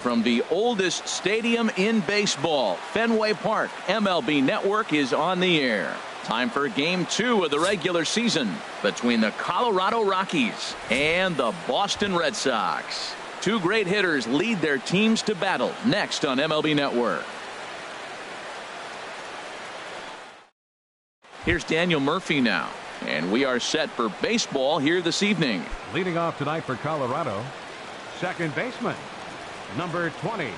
From the oldest stadium in baseball, Fenway Park, MLB Network is on the air. Time for Game 2 of the regular season between the Colorado Rockies and the Boston Red Sox. Two great hitters lead their teams to battle next on MLB Network. Here's Daniel Murphy now, and we are set for baseball here this evening. Leading off tonight for Colorado, second baseman, number 20.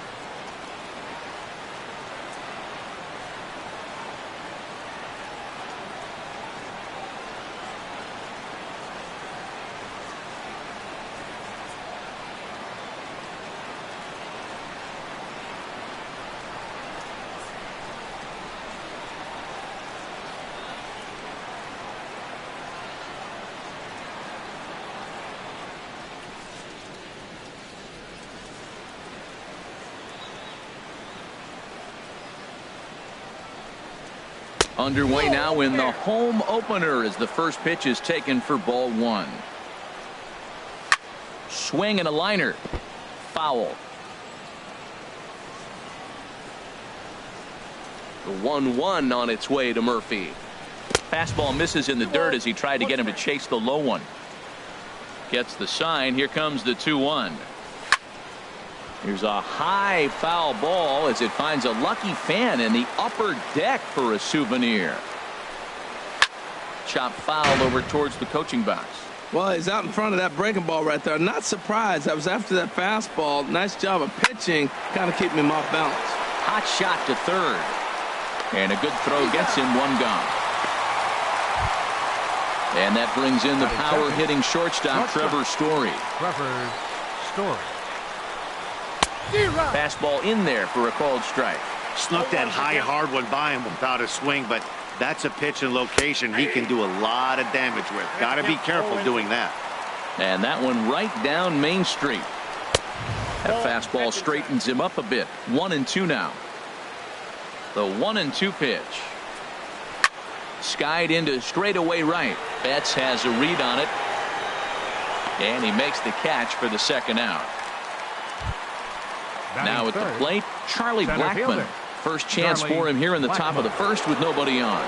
Underway now in the home opener as the first pitch is taken for ball one. Swing and a liner. Foul. The 1-1 on its way to Murphy. Fastball misses in the dirt as he tried to get him to chase the low one. Gets the sign. Here comes the 2-1. Here's a high foul ball as it finds a lucky fan in the upper deck for a souvenir. Chop foul over towards the coaching box. Well, he's out in front of that breaking ball right there. Not surprised. I was after that fastball. Nice job of pitching. Kind of keeping him off balance. Hot shot to third. And a good throw gets him one gone. And that brings in the power hitting shortstop Trevor Story. Fastball in there for a called strike. Snuck that high hard one by him without a swing, but that's a pitch and location he can do a lot of damage with. Got to be careful doing that. And that one right down Main Street. That fastball straightens him up a bit. 1-2 now. The 1-2 pitch. Skied into straightaway right. Betts has a read on it. And he makes the catch for the second out. Now at the plate, Charlie Blackmon. First chance for him here in the top of the first with nobody on.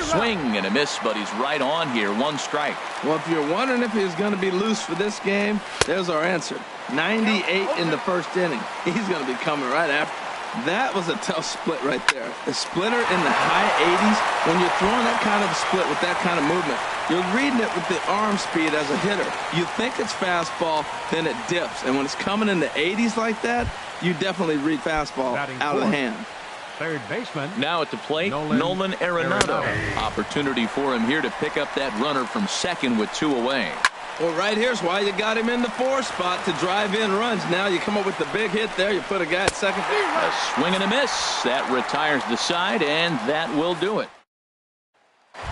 Swing and a miss, but he's right on here. One strike. Well, if you're wondering if he's going to be loose for this game, there's our answer. 98 in the first inning. He's going to be coming right after. That was a tough split right there. A splitter in the high 80s. When you're throwing that kind of a split with that kind of movement, you're reading it with the arm speed as a hitter. You think it's fastball, then it dips. And when it's coming in the 80s like that, you definitely read fastball out of the hand. Third baseman. Now at the plate, Nolan Arenado. Opportunity for him here to pick up that runner from second with two away. Well, right here's why you got him in the 4 spot to drive in runs. Now you come up with the big hit there. You put a guy at second. A swing and a miss. That retires the side, and that will do it.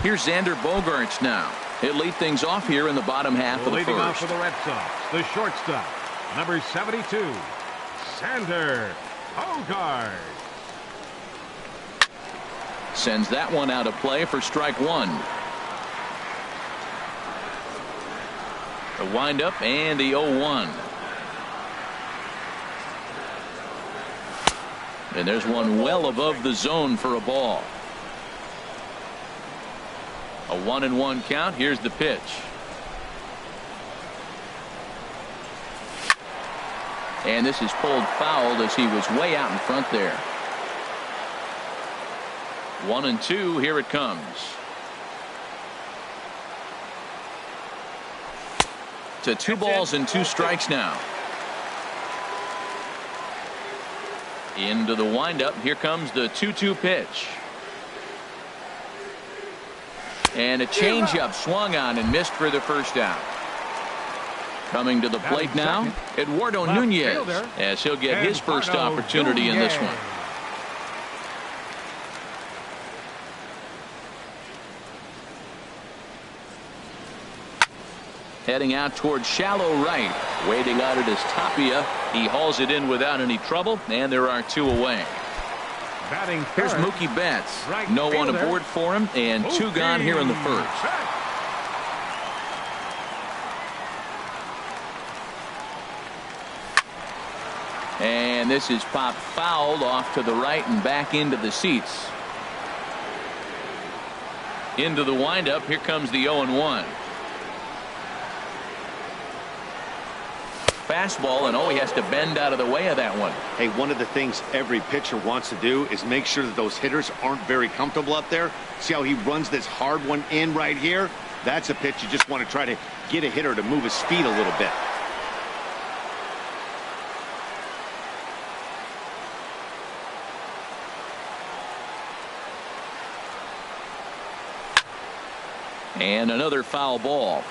Here's Xander Bogaerts now. He'll lead things off here in the bottom half of the Leading first. off for the Red Sox, the shortstop, number 72, Xander Bogaerts. Sends that one out of play for strike one. The windup and the 0-1. And there's one well above the zone for a ball. A 1-1 count. Here's the pitch. And this is pulled foul as he was way out in front there. 1-2. Here it comes. To 2 balls and 2 strikes now. Into the windup. Here comes the 2-2 pitch. And a changeup swung on and missed for the first out. Coming to the plate now, Eduardo Nunez, as he'll get his first opportunity in this one. Heading out towards shallow right. Waiting on it is Tapia. He hauls it in without any trouble, and there are 2 away. Here's Mookie Betts. No one aboard for him, and 2 gone here in the first. And this is popped fouled off to the right and back into the seats. Into the windup. Here comes the 0-1. Fastball, and he has to bend out of the way of that one. Hey, one of the things every pitcher wants to do is make sure that those hitters aren't very comfortable up there. See how he runs this hard one in right here? That's a pitch you just want to try to get a hitter to move his feet a little bit. And another foul ball.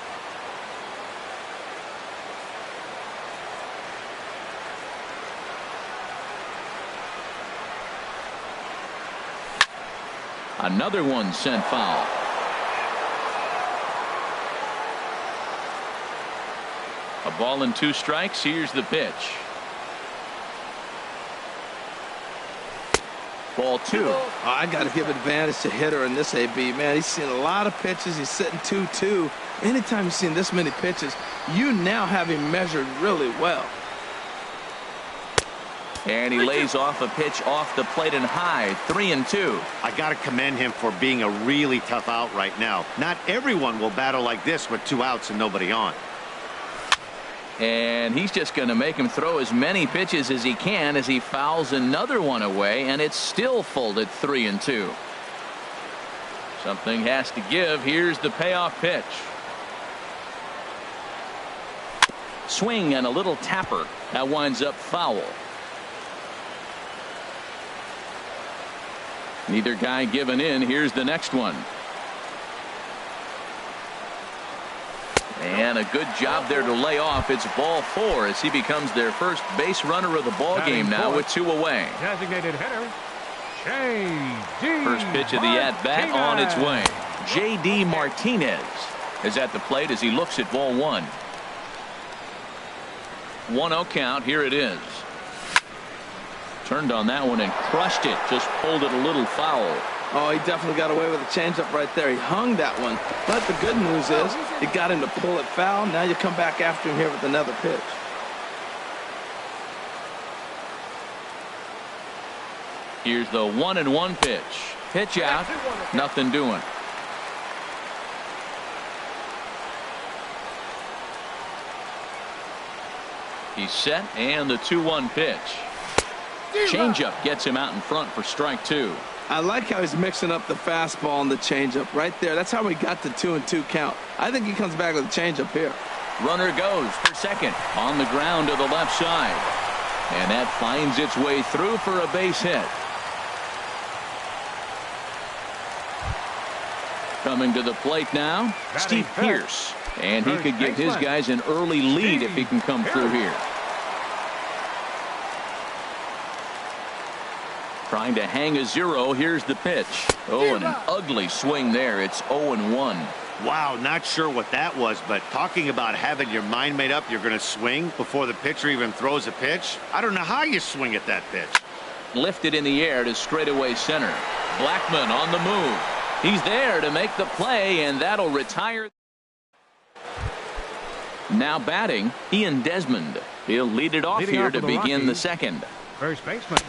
Another one sent foul. A ball and 2 strikes. Here's the pitch. Ball 2. I got to give advantage to hitter in this AB. Man, he's seen a lot of pitches. He's sitting 2-2. Anytime you've seen this many pitches, you now have him measured really well. And he lays off a pitch off the plate and high. 3-2. I got to commend him for being a really tough out right now. Not everyone will battle like this with 2 outs and nobody on. And he's just going to make him throw as many pitches as he can as he fouls another one away, and it's still folded 3-2. Something has to give. Here's the payoff pitch. Swing and a little tapper. That winds up foul. Neither guy giving in. Here's the next one. And a good job there to lay off. It's ball 4 as he becomes their first base runner of the ball game now with 2 away. Designated hitter, J.D. First pitch of the at-bat on its way. J.D. Martinez is at the plate as he looks at ball 1. 1-0 count. Here it is. Turned on that one and crushed it. Just pulled it a little foul. Oh, he definitely got away with a changeup right there. He hung that one. But the good news is it got him to pull it foul. Now you come back after him here with another pitch. Here's the 1-1 pitch. Pitch out. Nothing doing. He's set, and the 2-1 pitch. Changeup gets him out in front for strike 2. I like how he's mixing up the fastball and the changeup right there. That's how we got the 2-2 count. I think he comes back with a changeup here. Runner goes for second on the ground to the left side. And that finds its way through for a base hit. Coming to the plate now, Steve Pearce. And he could give his guys an early lead if he can come through here. Trying to hang a 0. Here's the pitch. Oh, and an ugly swing there. It's 0-1. Wow, not sure what that was, but talking about having your mind made up, you're going to swing before the pitcher even throws a pitch. I don't know how you swing at that pitch. Lifted in the air to straightaway center. Blackmon on the move. He's there to make the play, and that'll retire. Now batting, Ian Desmond. He'll lead it off here to begin the second. First baseman.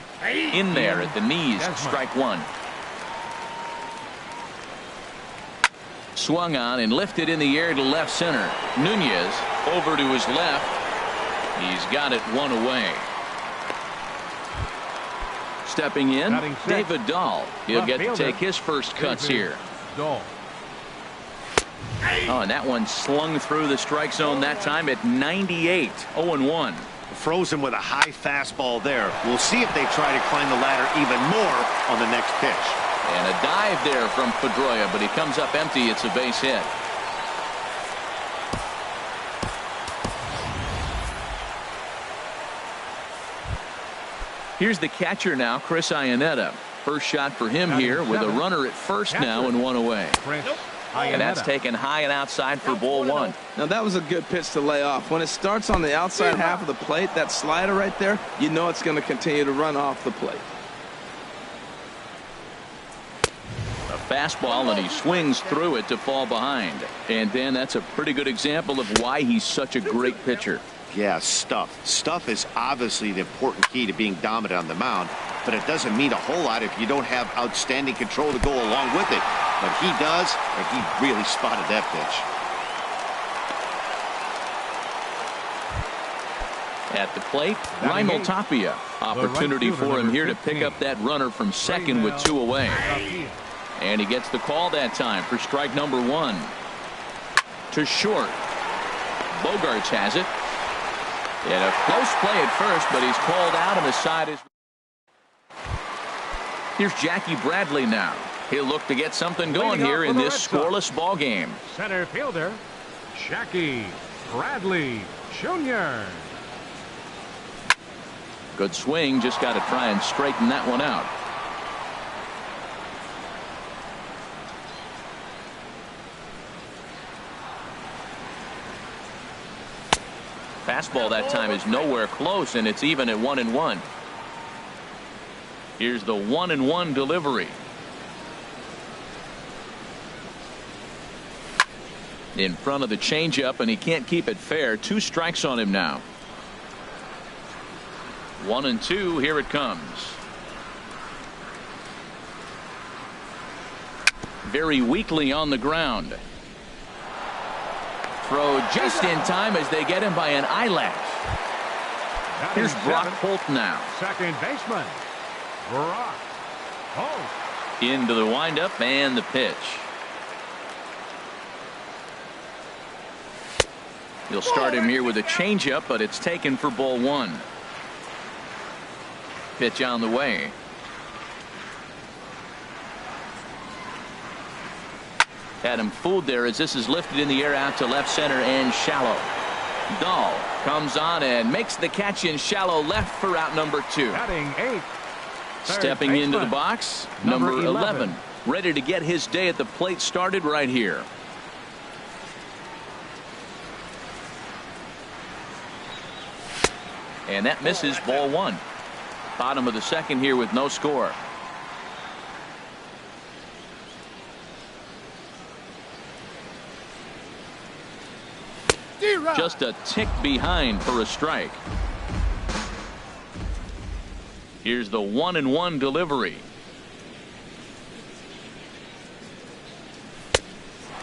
In there at the knees, strike 1. Swung on and lifted in the air to left center. Nunez over to his left. He's got it 1 away. Stepping in, David Dahl. He'll get to take his first cuts here. Oh, and that one slung through the strike zone that time at 98. 0-1. Frozen with a high fastball there. We'll see if they try to climb the ladder even more on the next pitch. And a dive there from Pedroia, but he comes up empty. It's a base hit. Here's the catcher now, Chris Iannetta. First shot for him here with a runner at first now and 1 away. And that's taken high and outside for ball 1. Now that was a good pitch to lay off. When it starts on the outside half of the plate, that slider right there, you know it's going to continue to run off the plate. The fastball, and he swings through it to fall behind. And Dan, that's a pretty good example of why he's such a great pitcher. Yeah, stuff. Stuff is obviously the important key to being dominant on the mound, but it doesn't mean a whole lot if you don't have outstanding control to go along with it. But he does, and he really spotted that pitch. At the plate, Raimel Tapia. Opportunity for him here to pick up that runner from second with 2 away. And he gets the call that time for strike number 1. To short. Bogarts has it. And a close play at first, but he's called out, and the side is. Here's Jackie Bradley now. He'll look to get something going here in this scoreless ball game. Center fielder, Jackie Bradley Jr. Good swing, just got to try and straighten that one out. Fastball that time is nowhere close, and it's even at 1-1. Here's the 1-1 delivery. In front of the changeup, and he can't keep it fair. 2 strikes on him now. 1-2, here it comes. Very weakly on the ground. Throw just in time as they get him by an eyelash. Here's Brock Holt now. Second baseman, Brock Holt. Into the windup and the pitch. He'll start him here with a changeup, but it's taken for ball 1. Pitch on the way. Had him fooled there as this is lifted in the air out to left center and shallow. Dahl comes on and makes the catch in shallow left for out number 2. Batting 8. Stepping into the box, number 11. Ready to get his day at the plate started right here. And that misses, ball 1. Bottom of the second here with no score. Just a tick behind for a strike. Here's the 1-1 delivery.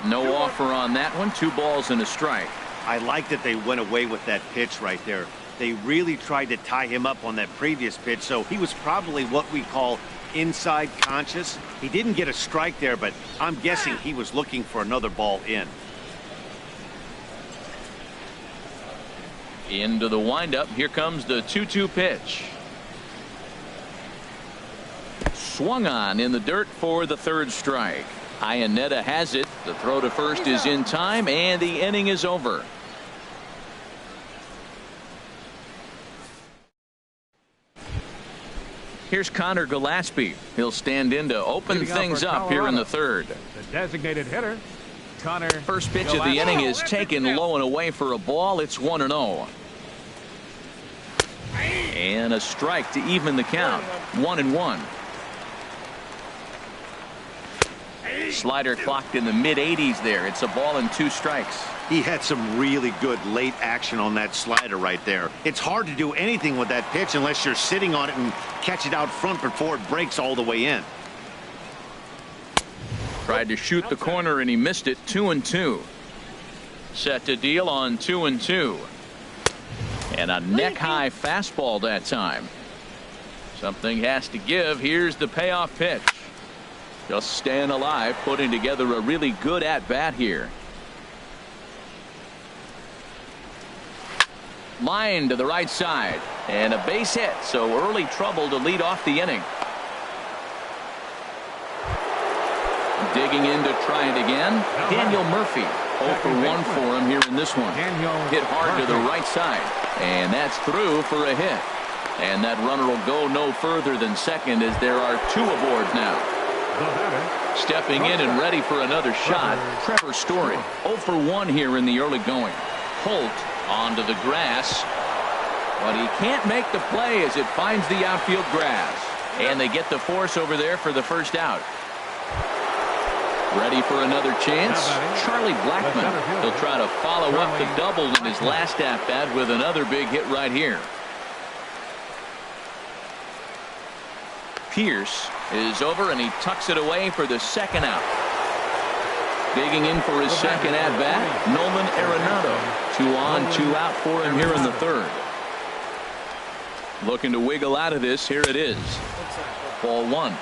No offer on that one. 2 balls and a strike. I like that they went away with that pitch right there. They really tried to tie him up on that previous pitch, so he was probably what we call inside conscious. He didn't get a strike there, but I'm guessing he was looking for another ball in. Into the windup. Here comes the 2-2 pitch. Swung on in the dirt for the 3rd strike. Iannetta has it. The throw to first is in time, and the inning is over. Here's Connor Gillespie. He'll stand in to open things up here in the 3rd. The designated hitter, Connor. First pitch of the inning is taken low and away for a ball. It's 1-0. And a strike to even the count. 1-1. Slider clocked in the mid-80s there. It's a ball and 2 strikes. He had some really good late action on that slider right there. It's hard to do anything with that pitch unless you're sitting on it and catch it out front before it breaks all the way in. Tried to shoot the corner and he missed it. 2-2. Set to deal on 2-2. And a neck-high fastball that time. Something has to give. Here's the payoff pitch. Just staying alive, putting together a really good at-bat here. Line to the right side. And a base hit, so early trouble to lead off the inning. Digging in to try it again. Daniel Murphy. 0 for 1 for him here in this one. Hit hard to the right side. And that's through for a hit. And that runner will go no further than second as there are 2 aboard now. Stepping in and ready for another shot, Trevor Story. 0 for 1 here in the early going. Holt onto the grass. But he can't make the play as it finds the outfield grass. And they get the force over there for the first out. Ready for another chance? Charlie Blackmon. He'll try to follow up the double in his last at-bat with another big hit right here. Pierce is over, and he tucks it away for the second out. Digging in for his second at-bat, Nolan Arenado. 2 on, 2 out for him here in the third. Looking to wiggle out of this. Here it is. Ball 1.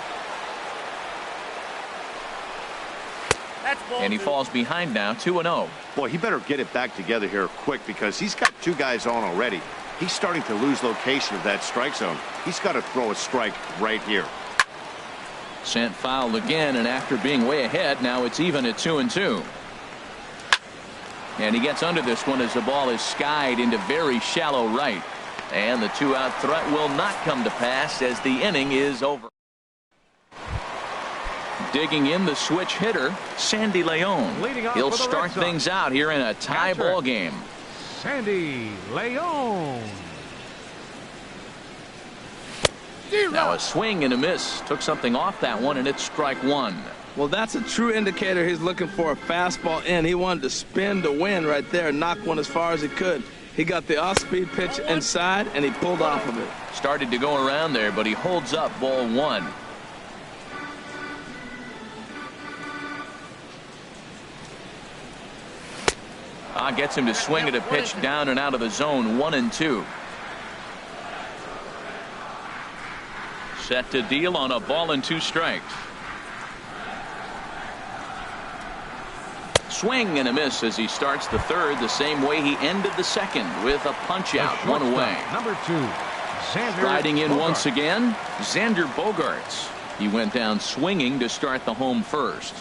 And he falls behind now, 2-0. Boy, he better get it back together here quick, because he's got 2 guys on already. He's starting to lose location of that strike zone. He's got to throw a strike right here. Sent foul again, and after being way ahead, now it's even at 2-2. And he gets under this one as the ball is skied into very shallow right. And the 2-out threat will not come to pass as the inning is over. Digging in, the switch hitter, Sandy Leon. He'll start things out here in a tie ball game. Sandy Leon. Now a swing and a miss. Took something off that one, and it's strike 1. Well, that's a true indicator he's looking for a fastball in. He wanted to spin to win right there, knock one as far as he could. He got the off-speed pitch inside, and he pulled off of it. Started to go around there, but he holds up ball 1. Gets him to swing at a pitch down and out of the zone. 1-2. Set to deal on a ball and 2 strikes. Swing and a miss as he starts the third the same way he ended the second, with a punch out, 1 away. Number 2, Xander Riding in Bogaerts. once again, Xander Bogaerts. He went down swinging to start the home first.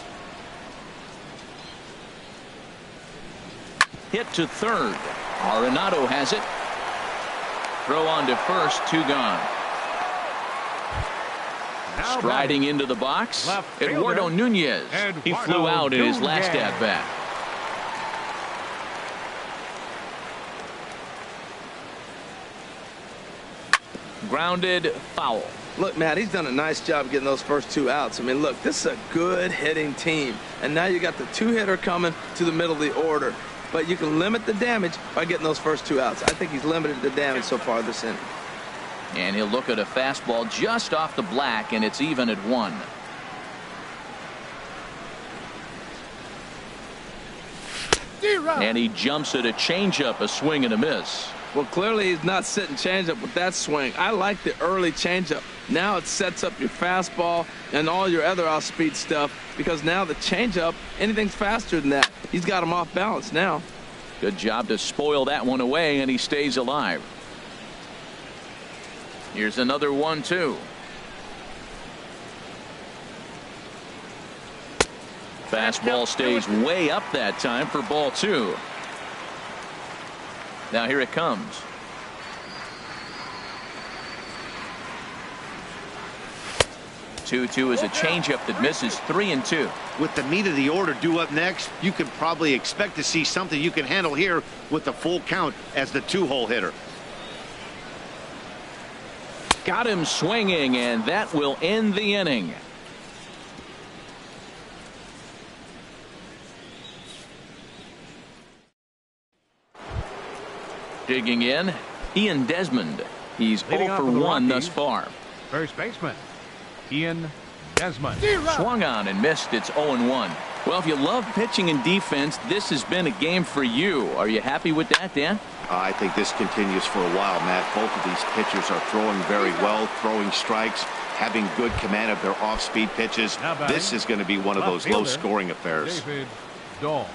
Hit to third. Arenado has it. Throw on to first, 2 gone. Now Striding batting. into the box, Left fielder, Eduardo Nunez. He flew out in his last Nunez. at-bat. Grounded, foul. Look, Matt, he's done a nice job getting those first 2 outs. I mean, look, this is a good hitting team. And now you got the 2-hitter coming to the middle of the order. But you can limit the damage by getting those first 2 outs. I think he's limited the damage so far this inning. And he'll look at a fastball just off the black, and it's even at 1. And he jumps at a changeup, a swing and a miss. Well, clearly he's not sitting changeup with that swing. I like the early changeup. Now it sets up your fastball and all your other off-speed stuff, because now the changeup, anything's faster than that. He's got him off balance now. Good job to spoil that one away, and he stays alive. Here's another 1-2. Fastball stays way up that time for ball 2. Now here it comes. Two is a changeup that misses. 3-2. With the meat of the order due up next, you can probably expect to see something you can handle here with the full count as the 2-hole hitter. Got him swinging, and that will end the inning. Digging in, Ian Desmond. He's 0 for 1 thus far. First baseman, Ian Desmond. Swung on and missed. It's 0-1. Well, if you love pitching and defense, this has been a game for you. Are you happy with that, Dan? I think this continues for a while, Matt. Both of these pitchers are throwing very well, throwing strikes, having good command of their off-speed pitches. This is going to be one of those low-scoring affairs. David Dahl.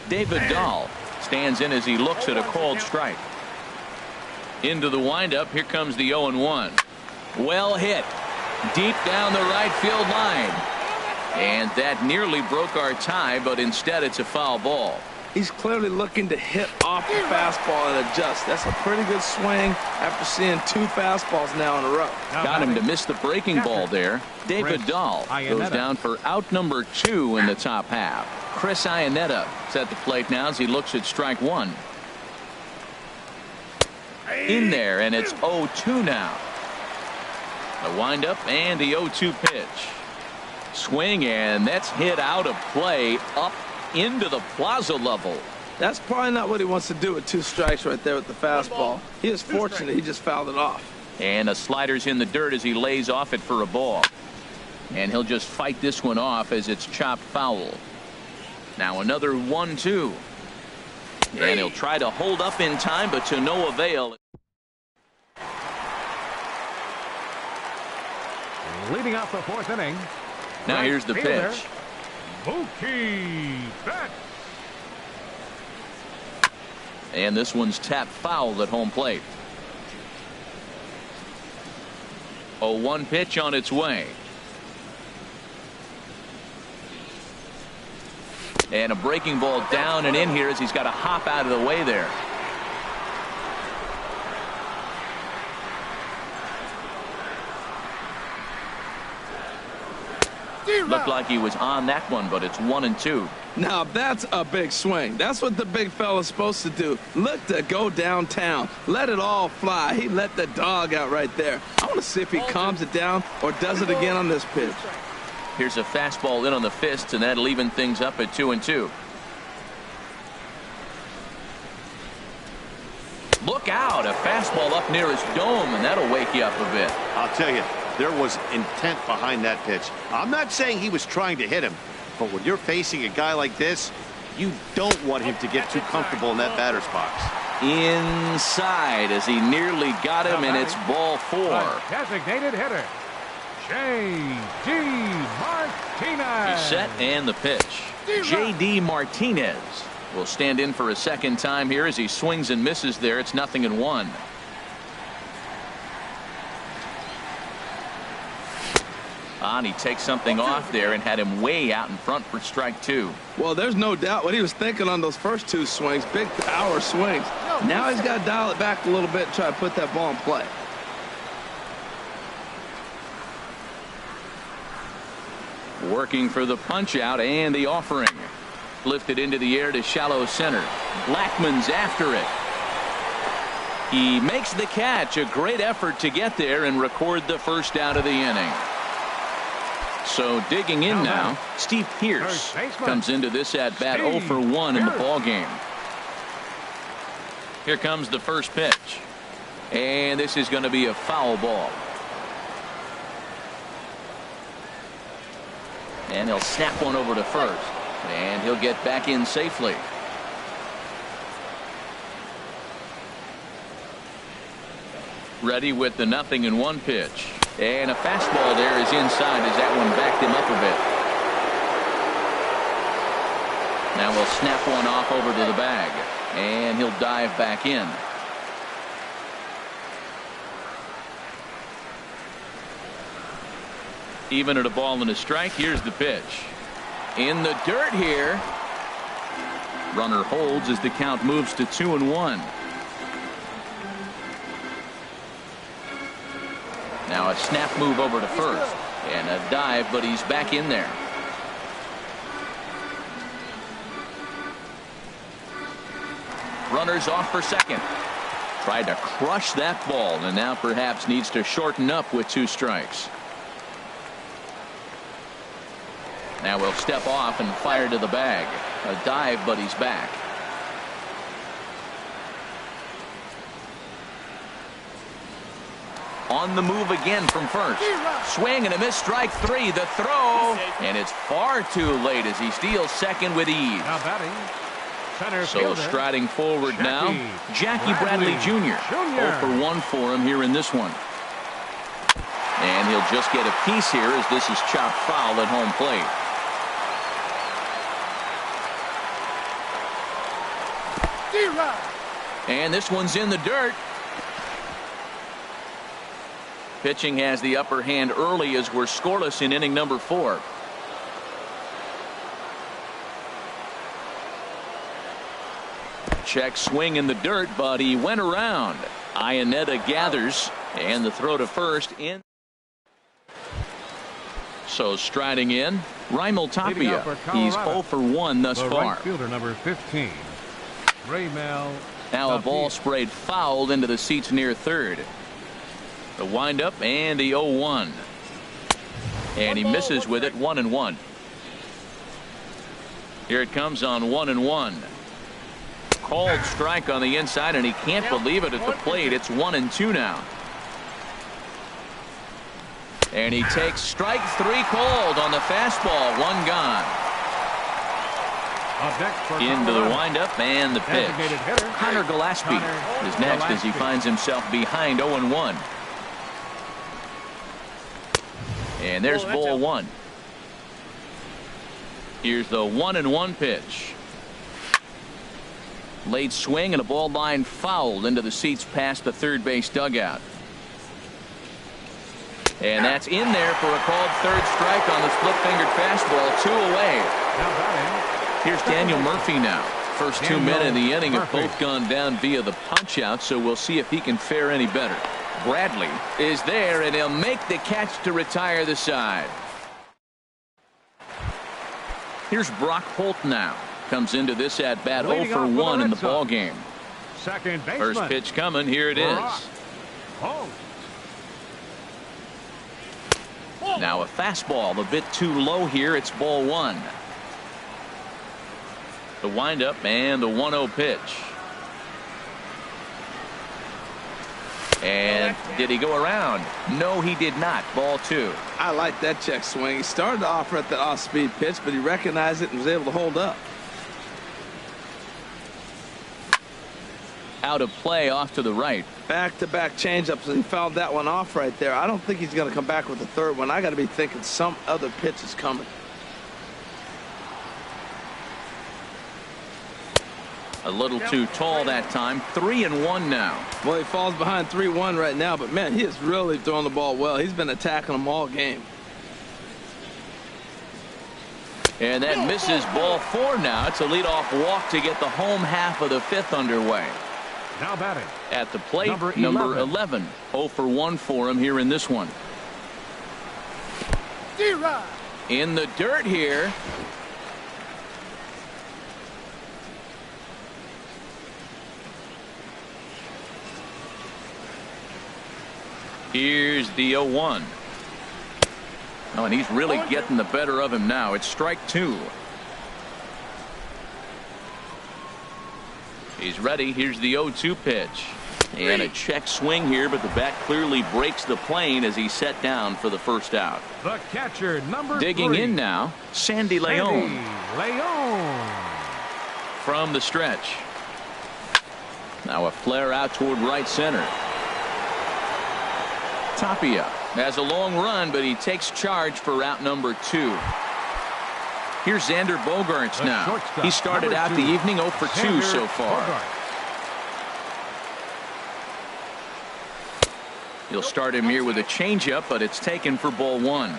David Dahl stands in as he looks at a called strike. Into the windup. Here comes the 0-1. Well hit. Deep down the right field line. And that nearly broke our tie, but instead it's a foul ball. He's clearly looking to hit off the fastball and adjust. That's a pretty good swing after seeing 2 fastballs now in a row. Got him to miss the breaking ball there. David Dahl goes down for out number 2 in the top half. Chris Iannetta is at the plate now as he looks at strike 1. In there, and it's 0-2 now. A windup and the 0-2 pitch. Swing, and that's hit out of play up into the plaza level. That's probably not what he wants to do with 2 strikes right there with the fastball. He is fortunate he just fouled it off. And a slider's in the dirt as he lays off it for a ball. And he'll just fight this one off as it's chopped foul. Now another 1-2. And he'll try to hold up in time, but to no avail. Leading off the 4th inning. Now here's the fielder, pitch. Mookie Betts. And this one's tapped foul at home plate. 0-1 pitch on its way. And a breaking ball down and in here as he's got to hop out of the way there. Looked like he was on that one, but it's 1-2. Now that's a big swing. That's what the big fella's supposed to do. Look to go downtown. Let it all fly. He let the dog out right there. I want to see if he calms it down or does it again on this pitch. Here's a fastball in on the fist, and that'll even things up at 2-2. Look out, a fastball up near his dome, and that'll wake you up a bit. I'll tell you, there was intent behind that pitch. I'm not saying he was trying to hit him, but when you're facing a guy like this, you don't want him to get too comfortable in that batter's box. Inside as he nearly got him, and it's ball 4. Designated hitter, J.D. Martinez. He's set, and the pitch. J.D. Martinez will stand in for a second time here as he swings and misses there. It's 0-1. And he takes something off there and had him way out in front for strike 2. Well, there's no doubt what he was thinking on those first 2 swings. Big power swings. Now he's got to dial it back a little bit and try to put that ball in play. Working for the punch out and the offering. Lifted into the air to shallow center. Blackman's after it. He makes the catch. A great effort to get there and record the first out of the inning. So digging in now, Steve Pearce comes into this at bat 0 for 1 in the ball game. Here comes the first pitch, and this is going to be a foul ball. And he'll snap one over to first, and he'll get back in safely. Ready with the 0-1 pitch. And a fastball there is inside as that one backed him up a bit. Now we'll snap one off over to the bag. And he'll dive back in. Even at a ball and a strike, here's the pitch. In the dirt here. Runner holds as the count moves to 2-1. Now a snap move over to first. And a dive, but he's back in there. Runners off for second. Tried to crush that ball, and now perhaps needs to shorten up with 2 strikes. Now we'll step off and fire to the bag. A dive, but he's back. On the move again from first. Swing and a miss, strike 3. The throw, and it's far too late as he steals second with ease. Now batting, center So fielder, striding forward now, Jackie Bradley Jr. 0 for 1 for him here in this one. And he'll just get a piece here as this is chopped foul at home plate. And this one's in the dirt. Pitching has the upper hand early as we're scoreless in inning number 4. Check swing in the dirt, but he went around. Iannetta gathers, and the throw to first in. So striding in, Raimel Tapia. He's 0 for 1 thus the far. right fielder number 15, Raimel. Now a ball sprayed fouled into the seats near third. The windup and the 0-1. And he misses with it, 1-1. Here it comes on 1-1. Called strike on the inside, and he can't believe it at the plate. It's 1-2 now. And he takes strike 3 called on the fastball. 1 gone. Into the windup and the pitch. Connor Gillespie is next as he finds himself behind 0-1. And there's ball 1. Here's the 1-1 pitch. Late swing and a ball line fouled into the seats past the third base dugout. And that's in there for a called third strike on the split-fingered fastball. 2 away. Here's Daniel Murphy now. First 2 men in the inning have both gone down via the punch-out, so we'll see if he can fare any better. Bradley is there, and he'll make the catch to retire the side. Here's Brock Holt now. Comes into this at-bat 0 for 1 in the ball game. First pitch coming. Here it is. Now a fastball a bit too low here. It's ball 1. The windup and the 1-0 pitch. And did he go around? No, he did not. Ball 2. I like that check swing. He started to offer at the off-speed pitch, but he recognized it and was able to hold up. Out of play off to the right. Back-to-back changeups, and he fouled that one off right there. I don't think he's going to come back with the third one. I got to be thinking some other pitch is coming. A little too tall that time. 3-1 now. Well, he falls behind 3-1 right now, but man, he is really throwing the ball well. He's been attacking them all game. And that misses ball 4 now. It's a leadoff walk to get the home half of the 5th underway. Now batting at the plate, number 11. 0 for 1 for him here in this one. In the dirt here. Here's the 0-1. Oh, and he's really getting the better of him now. It's strike 2. He's ready. Here's the 0-2 pitch. And a check swing here, but the bat clearly breaks the plane as he's set down for the first out. The catcher, number Digging 3. in now, Sandy Leon. Leon. From the stretch. Now a flare out toward right center. Tapia has a long run, but he takes charge for route number 2. Here's Xander Bogaerts now. He started out the evening 0 for 2 so far. He'll start him here with a changeup, but it's taken for ball 1.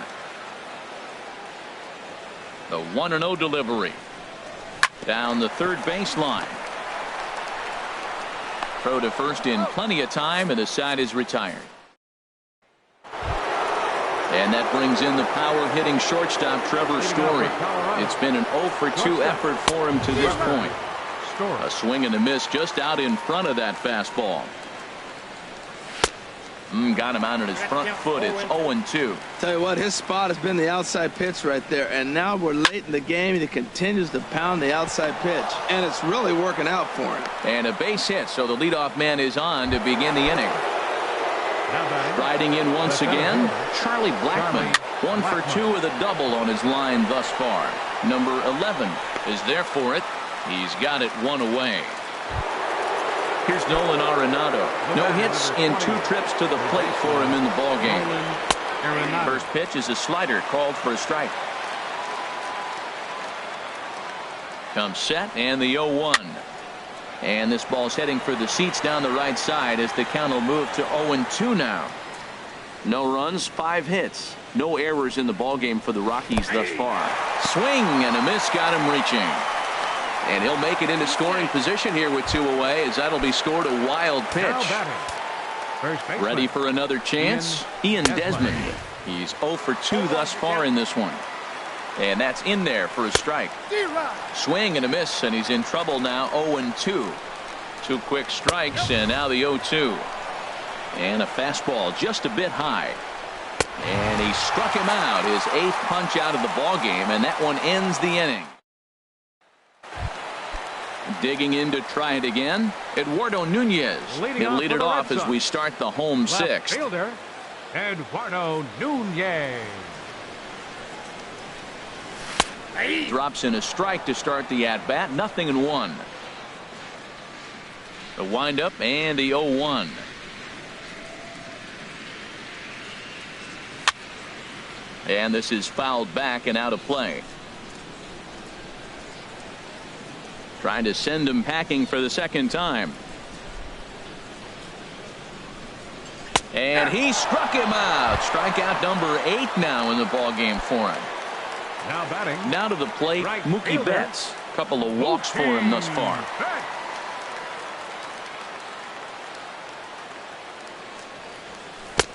The 1-0 delivery. Down the third baseline. Throw to first in plenty of time, and the side is retired. And that brings in the power-hitting shortstop, Trevor Story. It's been an 0 for 2 effort for him to this point. A swing and a miss just out in front of that fastball. Got him out on his front foot. It's 0-2. Tell you what, his spot has been the outside pitch right there. And now we're late in the game, and he continues to pound the outside pitch. And it's really working out for him. And a base hit, so the leadoff man is on to begin the inning. Riding in once again, Charlie Blackmon. 1 for 2 with a double on his line thus far. Number 11 is there for it. He's got it 1 away. Here's Nolan Arenado. No hits in 2 trips to the plate for him in the ball game. First pitch is a slider called for a strike. Comes set and the 0-1. And this ball's heading for the seats down the right side as the count will move to 0-2 now. No runs, 5 hits. No errors in the ballgame for the Rockies thus far. Swing and a miss got him reaching. And he'll make it into scoring position here with 2 away as that'll be scored a wild pitch. Ready for another chance? Ian Desmond. He's 0 for 2 thus far in this one. And that's in there for a strike. Swing and a miss, and he's in trouble now. 0-2. 2 quick strikes, and now the 0-2. And a fastball just a bit high. And he struck him out, his 8th punch out of the ball game, and that one ends the inning. Digging in to try it again, Eduardo Nunez. He'll lead it off as we start the home 6th. Fielder, Eduardo Nunez. Drops in a strike to start the at-bat, 0-1. The windup and the 0-1. And this is fouled back and out of play. Trying to send him packing for the 2nd time. And he struck him out. Strikeout number 8 now in the ball game for him. Now batting. Now to the plate, Right Mookie fielder. Betts. A couple of walks for him thus far. Betts.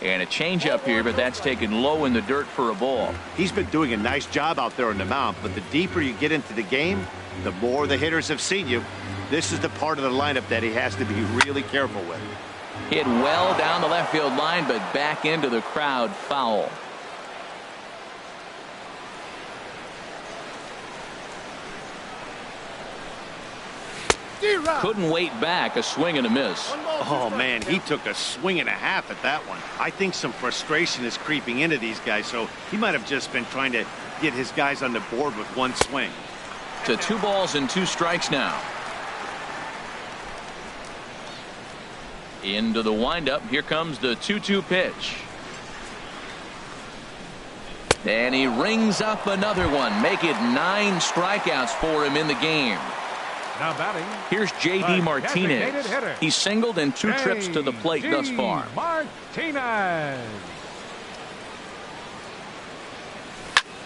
And a changeup here, but that's taken low in the dirt for a ball. He's been doing a nice job out there on the mound, but the deeper you get into the game, the more the hitters have seen you. This is the part of the lineup that he has to be really careful with. Hit well down the left field line, but back into the crowd, foul. Couldn't wait back, a swing and a miss. Oh, man, he took a swing and a half at that one. I think some frustration is creeping into these guys, so he might have just been trying to get his guys on the board with one swing. To 2 balls and 2 strikes now. Into the windup. Here comes the 2-2 pitch. And he rings up another one. Make it 9 strikeouts for him in the game. Now batting. Here's J.D. Martinez. He's singled in 2 trips to the plate thus far. Martinez.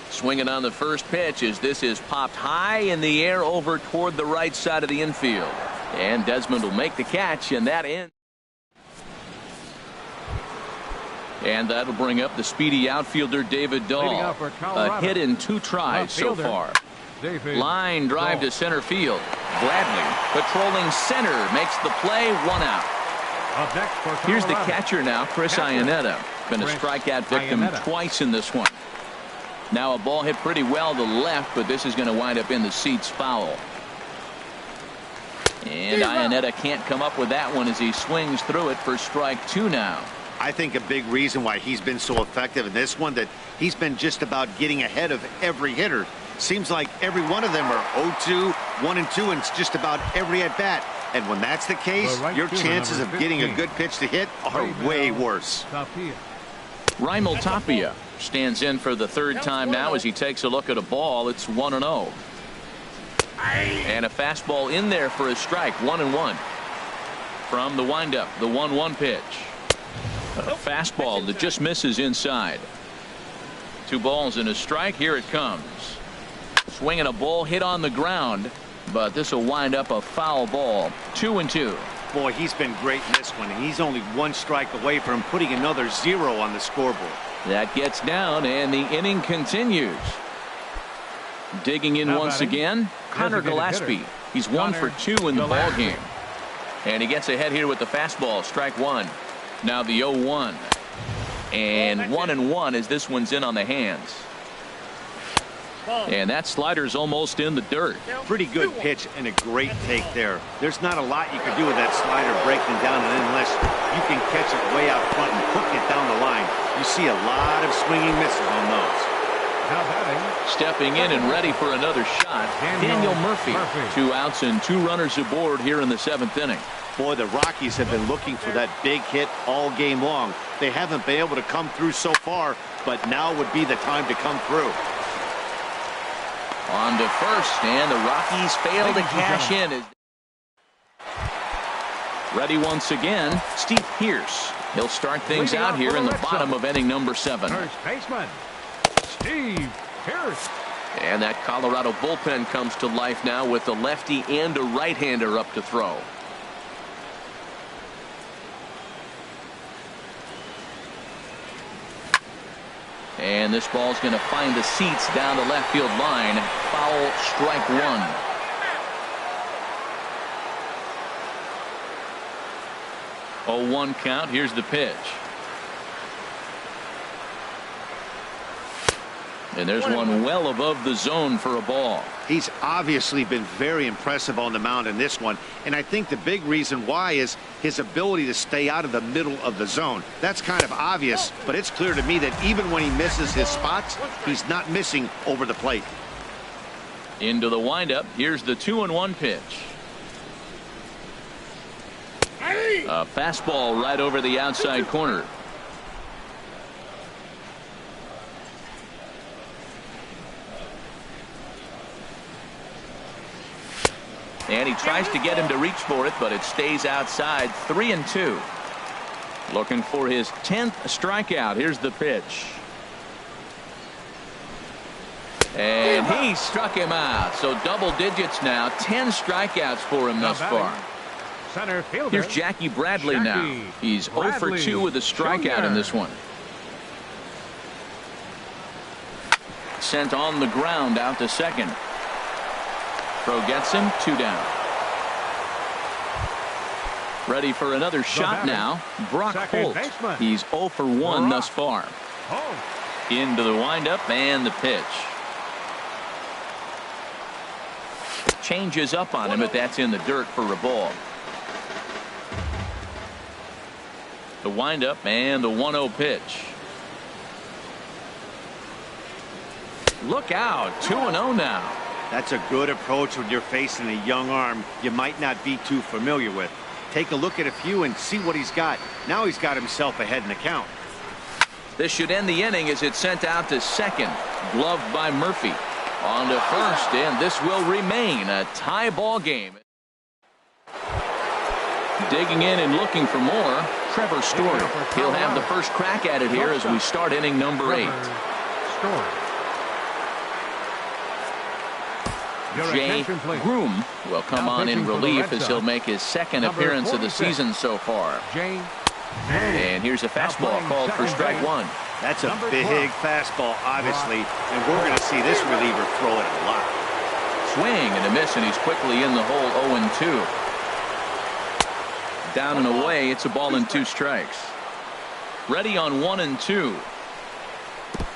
Swinging on the first pitch as this is popped high in the air over toward the right side of the infield. And Desmond will make the catch, and that ends. And that'll bring up the speedy outfielder David Dahl. A hit in 2 tries so far. Line drive to center field. Gladney patrolling center makes the play, 1 out. Here's the catcher now, Chris Iannetta. Been a strikeout victim twice in this one. Now a ball hit pretty well to left, but this is going to wind up in the seats, foul. And Iannetta can't come up with that one as he swings through it for strike 2 now. I think a big reason why he's been so effective in this one, that he's been just about getting ahead of every hitter. Seems like every one of them are 0-2, 1-2, and it's just about every at-bat. And when that's the case, your chances of getting a good pitch to hit are way worse. Raimel Tapia stands in for the 3rd time now as he takes a look at a ball. It's 1-0. And a fastball in there for a strike, 1-1. From the windup, the 1-1 pitch. A fastball that just misses inside. 2 balls and a strike. Here it comes. Swinging a ball hit on the ground, but this will wind up a foul ball. 2-2. Boy, he's been great in this one, and he's only 1 strike away from putting another 0 on the scoreboard. That gets down, and the inning continues. Digging in once again, Connor Gillespie. He's 1 for 2 in the ball game. And he gets ahead here with the fastball, strike 1. Now the 0-1. And 1-1 as this one's in on the hands. And that slider's almost in the dirt. Pretty good pitch and a great take there. There's not a lot you can do with that slider breaking down, and unless you can catch it way out front and hook it down the line, you see a lot of swinging misses on those. Now batting. Stepping in and ready for another shot, Daniel Murphy. 2 outs and 2 runners aboard here in the 7th inning. Boy, the Rockies have been looking for that big hit all game long. They haven't been able to come through so far, but now would be the time to come through. On to first, and the Rockies fail to cash in. Ready once again, Steve Pearce. He'll start things out here in the bottom of inning number 7. First baseman, Steve Pearce. And that Colorado bullpen comes to life now with a lefty and a right-hander up to throw. And this ball's going to find the seats down the left field line. Foul, strike 1. 0-1 count. Here's the pitch. And there's one well above the zone for a ball. He's obviously been very impressive on the mound in this one, and I think the big reason why is his ability to stay out of the middle of the zone. That's kind of obvious, but it's clear to me that even when he misses his spots, he's not missing over the plate. Into the windup. Here's the 2-1 pitch. A fastball right over the outside corner. And he tries to get him to reach for it, but it stays outside. 3-2. Looking for his 10th strikeout. Here's the pitch. And he struck him out. So double digits now. 10 strikeouts for him thus far. Center fielder. Here's Jackie Bradley now. He's 0 for 2 with a strikeout in this one. Sent on the ground out to second. Throw gets him. 2 down. Ready for another shot now. Brock Holt. He's 0 for 1 thus far. Into the windup and the pitch. Changes up on him, but that's in the dirt for a ball. The windup and the 1-0 pitch. Look out. 2-0 now. That's a good approach when you're facing a young arm you might not be too familiar with. Take a look at a few and see what he's got. Now he's got himself ahead in the count. This should end the inning as it's sent out to second. Gloved by Murphy. On to first, and this will remain a tie ball game. Digging in and looking for more, Trevor Story. He'll have the first crack at it here as we start inning number 8. Jay Groom will come on in relief as he'll make his second appearance of the season so far. And here's a fastball called for strike 1. That's a big fastball, obviously, and we're going to see this reliever throw it a lot. Swing and a miss, and he's quickly in the hole. 0-2. Down and away. It's a ball and 2 strikes. Ready on 1-2.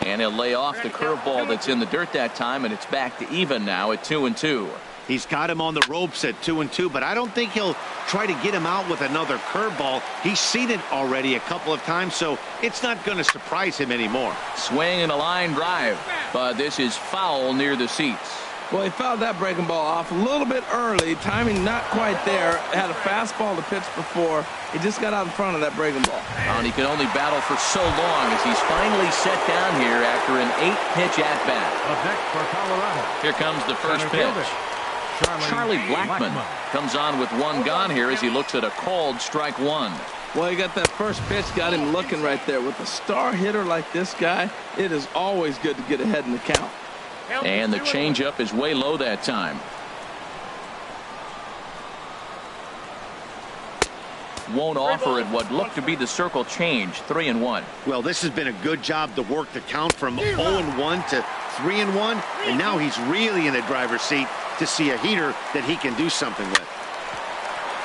And he'll lay off the curveball that's in the dirt that time, and it's back to even now at 2-2. He's got him on the ropes at 2-2, but I don't think he'll try to get him out with another curveball. He's seen it already a couple of times, so it's not going to surprise him anymore. Swing and a line drive, but this is foul near the seats. Well, he fouled that breaking ball off a little bit early. Timing not quite there. Had a fastball to pitch before. He just got out in front of that breaking ball. And he could only battle for so long as he's finally set down here after an 8-pitch at-bat. Up next for Colorado. Here comes the first pitch. Charlie Blackmon comes on with 1 gone here as he looks at a called strike 1. Well, he got that first pitch, got him looking right there. With a star hitter like this guy, it is always good to get ahead in the count. And the changeup is way low that time. Won't offer it what looked to be the circle change. 3-1. Well, this has been a good job to work the count from 0-1 to 3-1, and now he's really in the driver's seat to see a heater that he can do something with.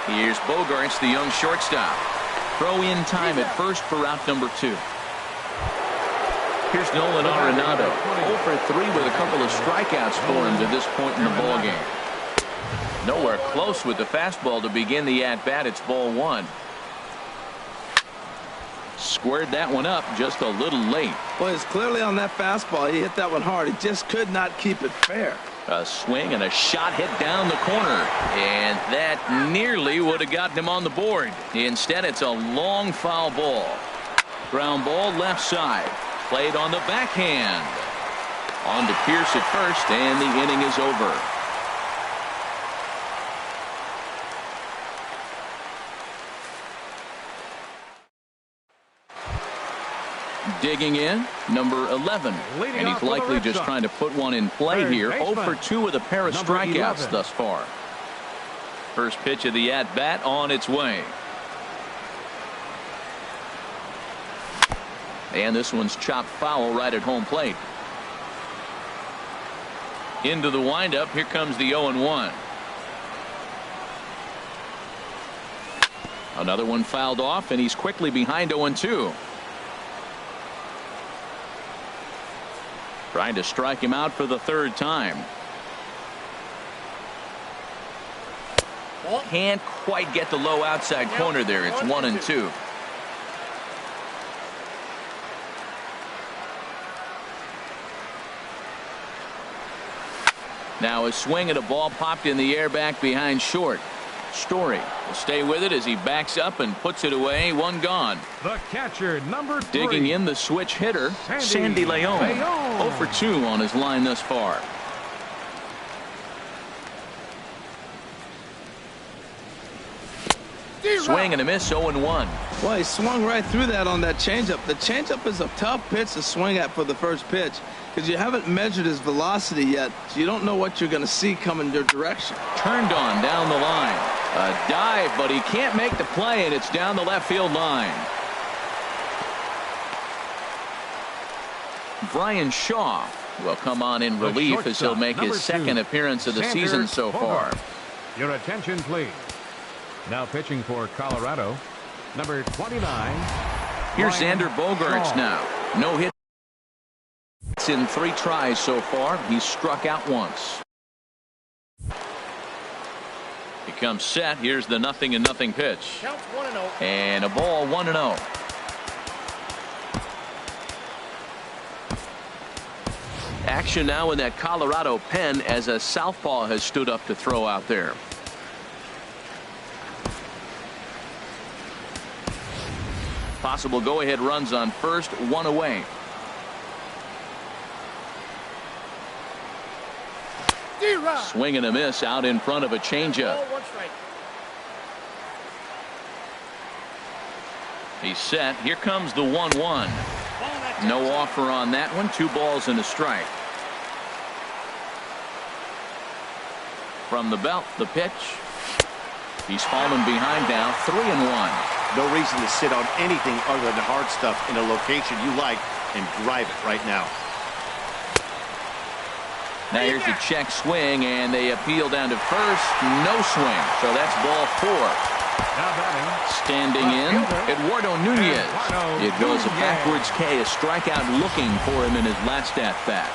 Here's Bogarts, the young shortstop. Throw in time at first for out number 2. Here's Nolan Arenado, 0 for 3 with a couple of strikeouts for him to this point in the ballgame. Nowhere close with the fastball to begin the at-bat. It's ball 1. Squared that one up just a little late. Well, it's clearly on that fastball. He hit that one hard. He just could not keep it fair. A swing and a shot hit down the corner. And that nearly would have gotten him on the board. Instead, it's a long foul ball. Ground ball left side. Played on the backhand. On to Pierce at first, and the inning is over. Digging in, number 11. And he's likely just trying to put one in play here. 0 for 2 with a pair of strikeouts thus far. First pitch of the at-bat on its way. And this one's chopped foul right at home plate. Into the windup. Here comes the 0-1. Another one fouled off, and he's quickly behind 0-2. Trying to strike him out for the third time. Can't quite get the low outside corner there. It's 1-2. Now a swing at a ball popped in the air back behind short. Story will stay with it as he backs up and puts it away. One gone. The catcher, number 3. Digging in the switch hitter, Sandy Leon. 0 for 2 on his line thus far. Swing and a miss, 0-1. Well, he swung right through that on that changeup. The changeup is a tough pitch to swing at for the first pitch because you haven't measured his velocity yet, so you don't know what you're going to see coming your direction. Turned on down the line. A dive, but he can't make the play, and it's down the left field line. Brian Shaw will come on in relief as he'll make his second appearance of the season so far. Your attention, please. Now pitching for Colorado, number 29. Here's Xander Bogaerts now. No hit in 3 tries so far. He's struck out once. He comes set. Here's the 0-0 pitch. Counts 1-0. And a ball, 1-0. Action now in that Colorado pen as a southpaw has stood up to throw out there. Possible go-ahead runs on first, 1 away. Swing and a miss out in front of a changeup. He's set. Here comes the 1-1. No offer on that one. 2 balls and a strike. From the belt, the pitch. He's fallen behind now, 3-1. No reason to sit on anything other than hard stuff in a location you like and drive it right now. Now here's a check swing, and they appeal down to first. No swing, so that's ball 4. Now batting. Standing in, Eduardo Nunez. It goes a backwards K, a strikeout looking for him in his last at-bat.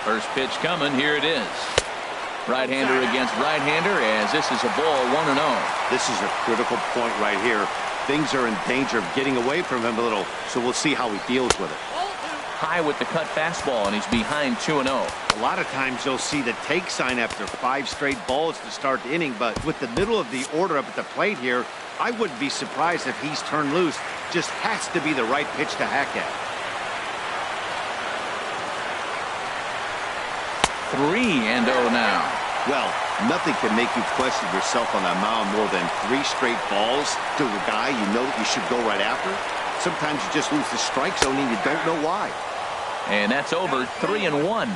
First pitch coming, here it is. Right-hander against right-hander as this is a ball, 1-0. This is a critical point right here. Things are in danger of getting away from him a little, so we'll see how he deals with it. High with the cut fastball, and he's behind 2-0. A lot of times you'll see the take sign after 5 straight balls to start the inning, but with the middle of the order up at the plate here, I wouldn't be surprised if he's turned loose. Just has to be the right pitch to hack at. 3-0 now. Well, nothing can make you question yourself on that mound more than 3 straight balls to a guy you know that you should go right after. Sometimes you just lose the strike zone and you don't know why. And that's over. 3-1.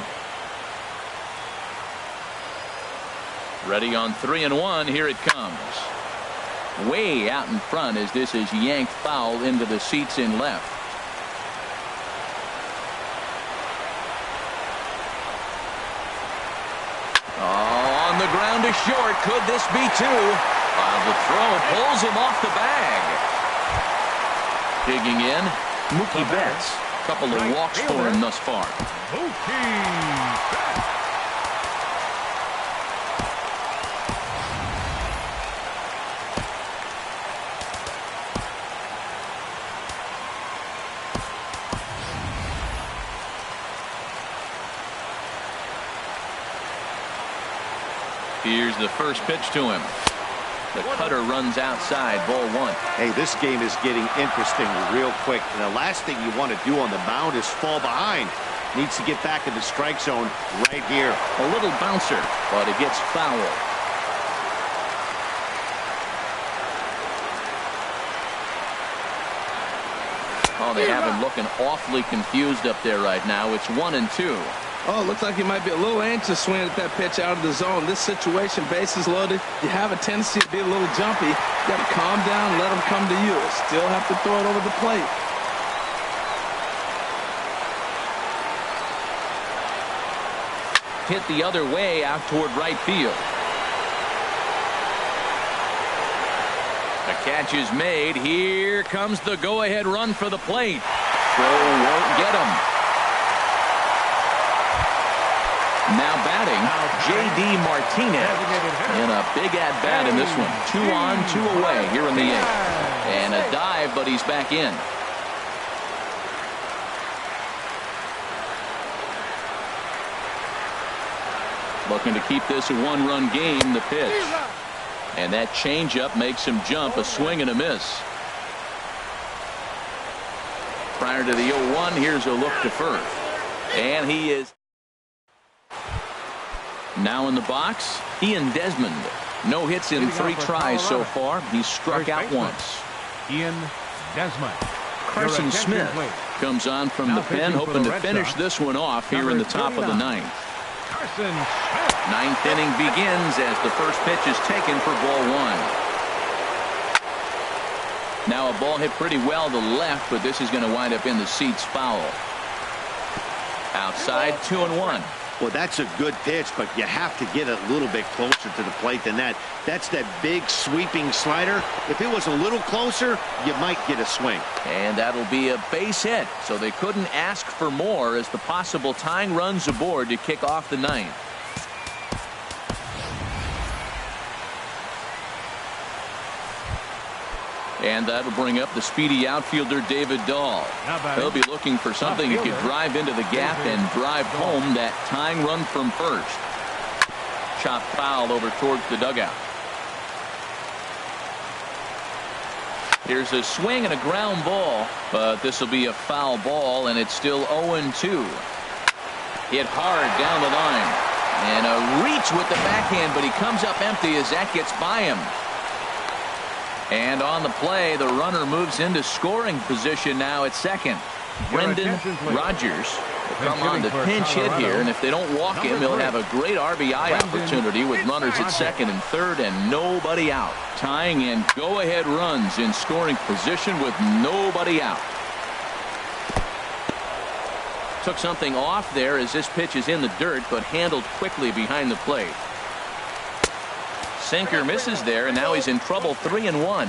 Ready on 3-1. Here it comes. Way out in front as this is yanked foul into the seats in left. On the ground to short. Could this be 2? The throw pulls him off the bag. Digging in, Mookie Betts. Couple of walks for him thus far. Mookie Betts. Here's the first pitch to him. The cutter runs outside, ball 1. Hey, this game is getting interesting real quick. And the last thing you want to do on the mound is fall behind. Needs to get back in the strike zone right here. A little bouncer, but it gets foul. Oh, they have him looking awfully confused up there right now. It's 1-2. Oh, looks like he might be a little anxious swinging at that pitch out of the zone. This situation, bases loaded, you have a tendency to be a little jumpy. You got to calm down and let him come to you. Still have to throw it over the plate. Hit the other way out toward right field. The catch is made. Here comes the go-ahead run for the plate. Throw won't get him. Now batting, J.D. Martinez in a big at-bat in this one. 2 on, 2 away here in the 8th. And a dive, but he's back in. Looking to keep this a 1-run game, the pitch. And that changeup makes him jump, a swing and a miss. Prior to the 0-1, here's a look to first. And he is now in the box. Ian Desmond. No hits in 3 tries so far. He's struck out once. Ian Desmond. Carson Smith comes on from the pen, hoping to finish this one off here in the top of the 9th. 9th inning begins as the first pitch is taken for ball 1. Now a ball hit pretty well to left, but this is going to wind up in the seats foul. Outside, 2-1. Well, that's a good pitch, but you have to get a little bit closer to the plate than that. That's that big sweeping slider. If it was a little closer, you might get a swing. And that'll be a base hit, so they couldn't ask for more as the possible tying runs aboard to kick off the 9th. And that'll bring up the speedy outfielder David Dahl. He'll be looking for something he could drive into the gap and drive home that tying run from first. Chop foul over towards the dugout. Here's a swing and a ground ball, but this will be a foul ball, and it's still 0-2. Hit hard down the line. And a reach with the backhand, but he comes up empty as that gets by him. And on the play, the runner moves into scoring position now at second. Brendan Rodgers will come on the pinch hit here, and if they don't walk him, he'll have a great RBI opportunity with runners at second and third and nobody out. Tying and go-ahead runs in scoring position with nobody out. Took something off there as this pitch is in the dirt, but handled quickly behind the plate. Sinker misses there, and now he's in trouble. 3-1.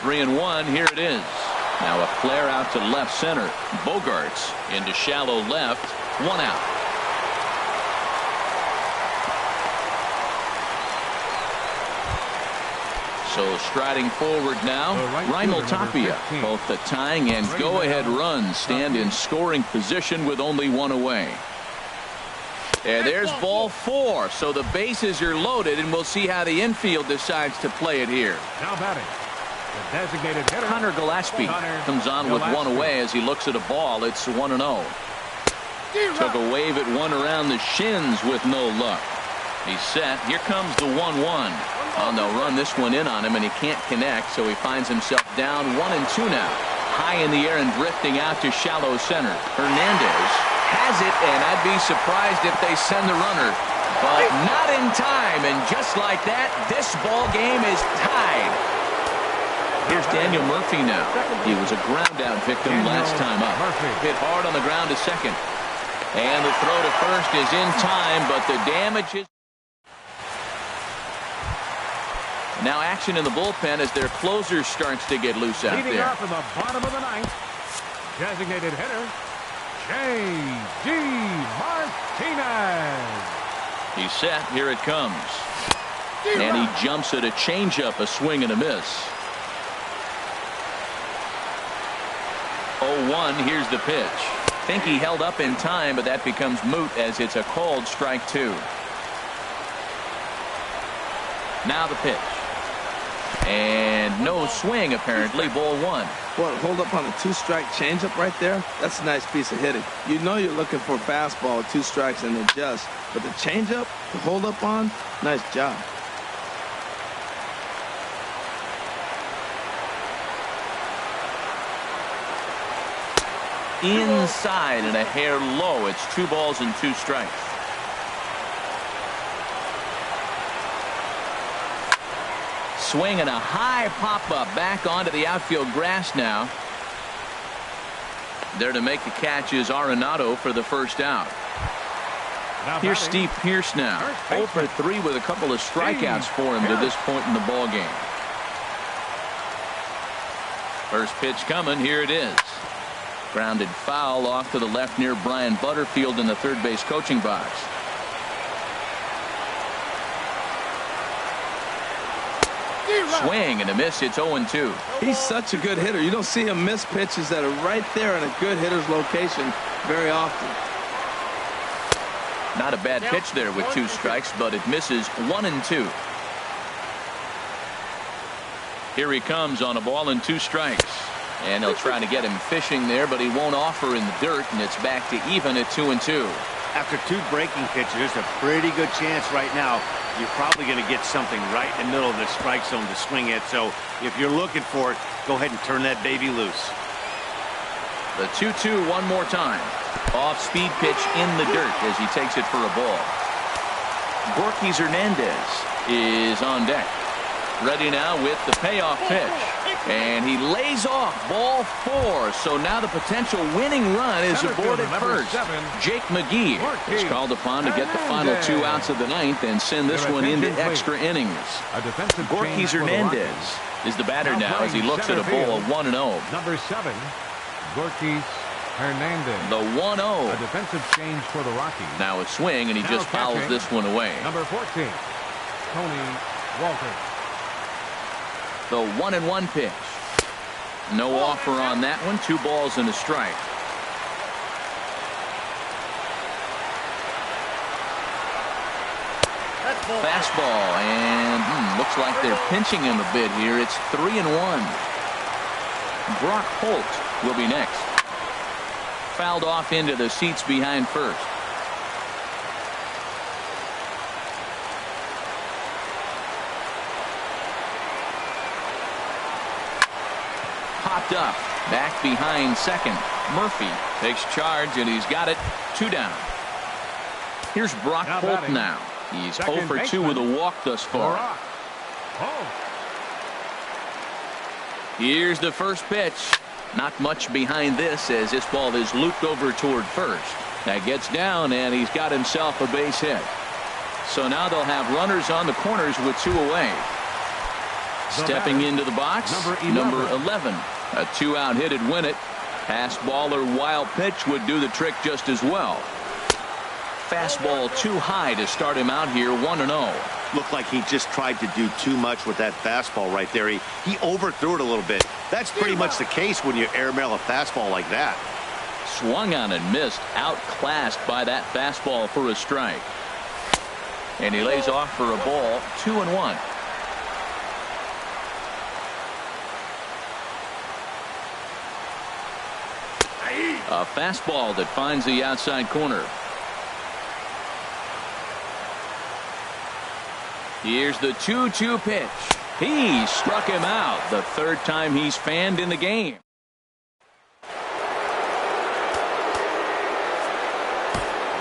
3-1. Here it is. Now a flare out to left center. Bogarts into shallow left. 1 out. So striding forward now, Raimel Tapia. Both the tying and go-ahead runs stand in scoring position with only 1 away. And there's ball 4, so the bases are loaded, and we'll see how the infield decides to play it here. Now batting, the designated hitter, Connor Gillespie comes on with 1 away as he looks at a ball. It's 1-0. Took a wave at one around the shins with no luck. He's set. Here comes the 1-1. Oh, they'll run this one in on him, and he can't connect, so he finds himself down 1-2 now. High in the air and drifting out to shallow center. Hernandez has it, and I'd be surprised if they send the runner, but not in time. And just like that, this ball game is tied. Here's Daniel Murphy now. He was a ground out victim last time up. Hit hard on the ground to second, and the throw to first is in time, but the damage is now action in the bullpen as their closer starts to get loose out leading there. off in the bottom of the 9th, designated hitter J.D. Martinez. He's set. Here it comes. And he jumps at a changeup, a swing and a miss. 0-1. Here's the pitch. Think he held up in time, but that becomes moot as it's a called strike 2. Now the pitch. And no swing, apparently. Ball 1. Well, hold up on a 2-strike changeup right there. That's a nice piece of hitting. You know you're looking for a fastball with 2 strikes and adjust. But the changeup, to hold up on, nice job. Inside and a hair low. It's 2 balls and 2 strikes. Swing and a high pop-up back onto the outfield grass now. There to make the catch is Arenado for the first out. Here's Steve Pearce now. 0 for 3 with a couple of strikeouts for him to this point in the ball game. First pitch coming. Here it is. Grounded foul off to the left near Brian Butterfield in the third base coaching box. Swing and a miss. It's 0-2. He's such a good hitter. You don't see him miss pitches that are right there in a good hitter's location very often. Not a bad pitch there with 2 strikes, but it misses 1-2. Here he comes on a ball and 2 strikes. And they'll try to get him fishing there, but he won't offer in the dirt, and it's back to even at 2-2. After 2 breaking pitches, there's a pretty good chance right now you're probably going to get something right in the middle of the strike zone to swing at. So if you're looking for it, go ahead and turn that baby loose. The 2-2 one more time. Off-speed pitch in the dirt as he takes it for a ball. Gorkys Hernandez is on deck. Ready now with the payoff pitch. And he lays off ball 4. So now the potential winning run is aboard at first. Jake McGee is called upon to get the final 2 outs of the 9th and send this one into extra innings. Gorkys Hernandez is the batter now as he looks at a ball of 1-0. Number 7, Gorkys Hernandez. The 1-0. A defensive change for the Rockies. Now a swing, and he just fouls this one away. Number 14, Tony Walter. The 1-1 pitch. No offer on that one. 2 balls and a strike. Fastball, and looks like they're pinching him a bit here. It's 3-1. Brock Holt will be next. Fouled off into the seats behind first. Popped up. Back behind second. Murphy takes charge, and he's got it. 2 down. Here's Brock Holt now. He's 0 for 2 with a walk thus far. Here's the first pitch. Not much behind this as this ball is looped over toward first. That gets down, and he's got himself a base hit. So now they'll have runners on the corners with 2 away. Stepping into the box, number 11. A 2-out hit'd win it. Pass ball or wild pitch would do the trick just as well. Fastball too high to start him out here, 1-0. Looked like he just tried to do too much with that fastball right there. He overthrew it a little bit. That's pretty much the case when you airmail a fastball like that. Swung on and missed. Outclassed by that fastball for a strike. And he lays off for a ball, 2-1. A fastball that finds the outside corner. Here's the 2-2 pitch. He struck him out the 3rd time he's fanned in the game.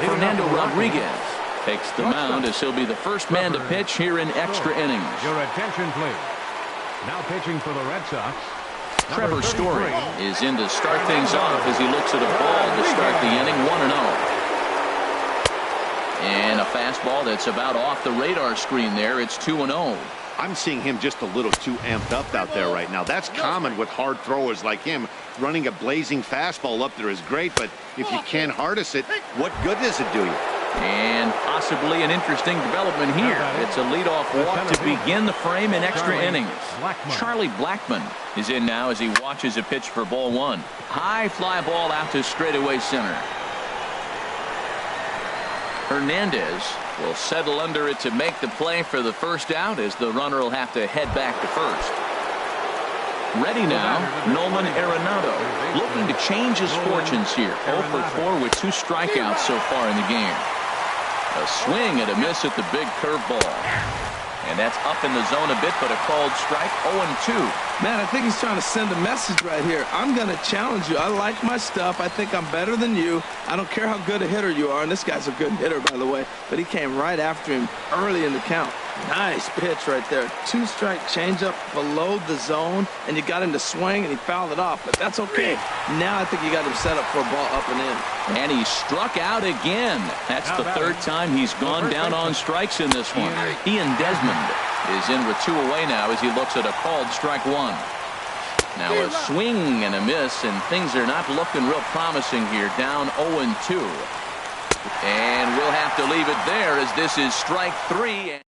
Fernando Rodriguez takes the mound as he'll be the first man to pitch here in extra innings. Your attention, please. Now pitching for the Red Sox, Trevor Story is in to start things off as he looks at a ball to start the inning, 1-0. And a fastball that's about off the radar screen there. It's 2-0. I'm seeing him just a little too amped up out there right now. That's common with hard throwers like him. Running a blazing fastball up there is great, but if you can't harness it, what good does it do you? And possibly an interesting development here. It's a leadoff walk to begin the frame in extra innings. Charlie Blackmon is in now as he watches a pitch for ball 1. High fly ball out to straightaway center. Hernandez will settle under it to make the play for the first out as the runner will have to head back to first. Ready now, Nolan Arenado looking to change his fortunes here. 0 for 4 with 2 strikeouts so far in the game. A swing and a miss at the big curveball. And that's up in the zone a bit, but a called strike, 0-2. Man, I think he's trying to send a message right here. I'm going to challenge you. I like my stuff. I think I'm better than you. I don't care how good a hitter you are. And this guy's a good hitter, by the way. But he came right after him early in the count. Nice pitch right there. 2-strike changeup below the zone. And you got him to swing, and he fouled it off. But that's okay. Now I think you got him set up for a ball up and in. And he struck out again. That's the 3rd time he's gone down on strikes in this one. Ian Desmond is in with 2 away now as he looks at a called strike 1. Now a swing and a miss, and things are not looking real promising here. Down 0-2. And we'll have to leave it there as this is strike 3.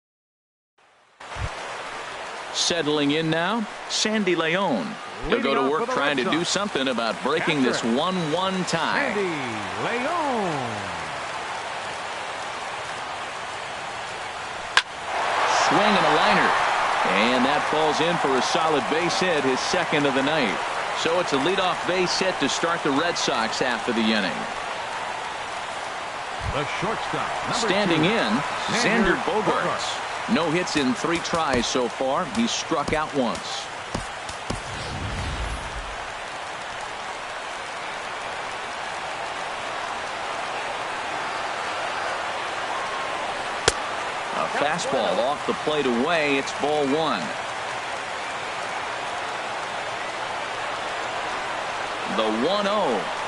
Settling in now, Sandy Leon. He'll go to work trying to do something about breaking this 1-1 tie. Sandy Leon. Swing and a liner. And that falls in for a solid base hit, his second of the night. So it's a leadoff base hit to start the Red Sox after the inning. The shortstop. Standing 2, in, Xander Bogaerts. No hits in 3 tries so far. He's struck out once. A fastball off the plate away. It's ball 1. The 1-0.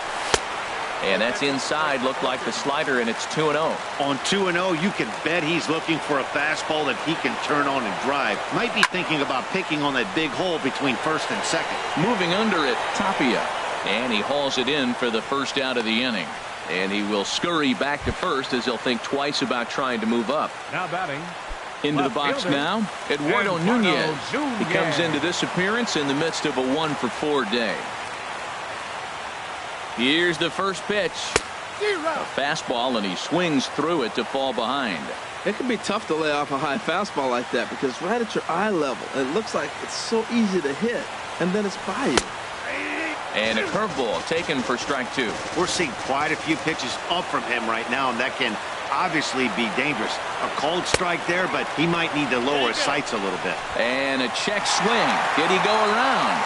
And that's inside. Looked like the slider, and it's 2-0. On 2-0, you can bet he's looking for a fastball that he can turn on and drive. Might be thinking about picking on that big hole between first and second. Moving under it, Tapia. And he hauls it in for the first out of the inning. And he will scurry back to first as he'll think twice about trying to move up. Now batting. Into the box now, Eduardo Nunez. He comes into this appearance in the midst of a 1-for-4 day. Here's the first pitch. A fastball, and he swings through it to fall behind. It can be tough to lay off a high fastball like that because right at your eye level, it looks like it's so easy to hit, and then it's by you. And a curveball taken for strike 2. We're seeing quite a few pitches up from him right now, and that can obviously be dangerous. A cold strike there, but he might need to lower his sights a little bit. And a check swing. Did he go around?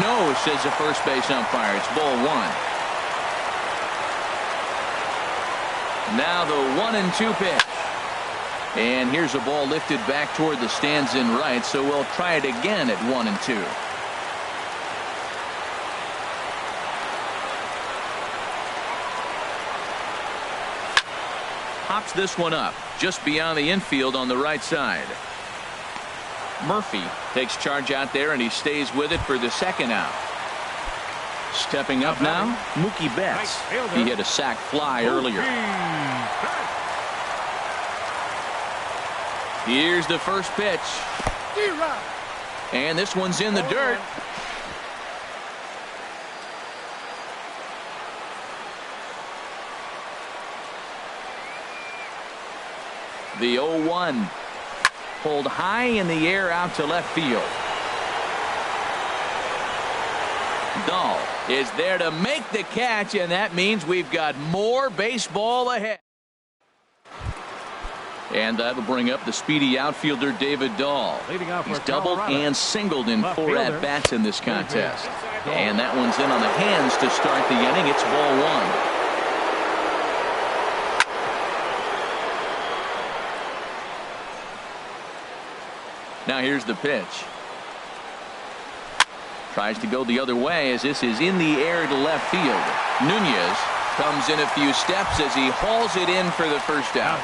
No, says the first base umpire. It's ball 1. Now the 1-2 pitch. And here's a ball lifted back toward the stands in right, so we'll try it again at 1-2. Pops this one up just beyond the infield on the right side. Murphy takes charge out there, and he stays with it for the second out. Stepping up now, Mookie Betts. He hit a sac fly earlier. Here's the first pitch. And this one's in the dirt. The 0-1. Pulled high in the air out to left field. Dahl is there to make the catch, and that means we've got more baseball ahead. And that'll bring up the speedy outfielder David Dahl. He's doubled and singled in 4 at-bats in this contest. And that one's in on the hands to start the inning. It's ball 1. Now here's the pitch. Tries to go the other way as this is in the air to left field. Nunez comes in a few steps as he hauls it in for the first out.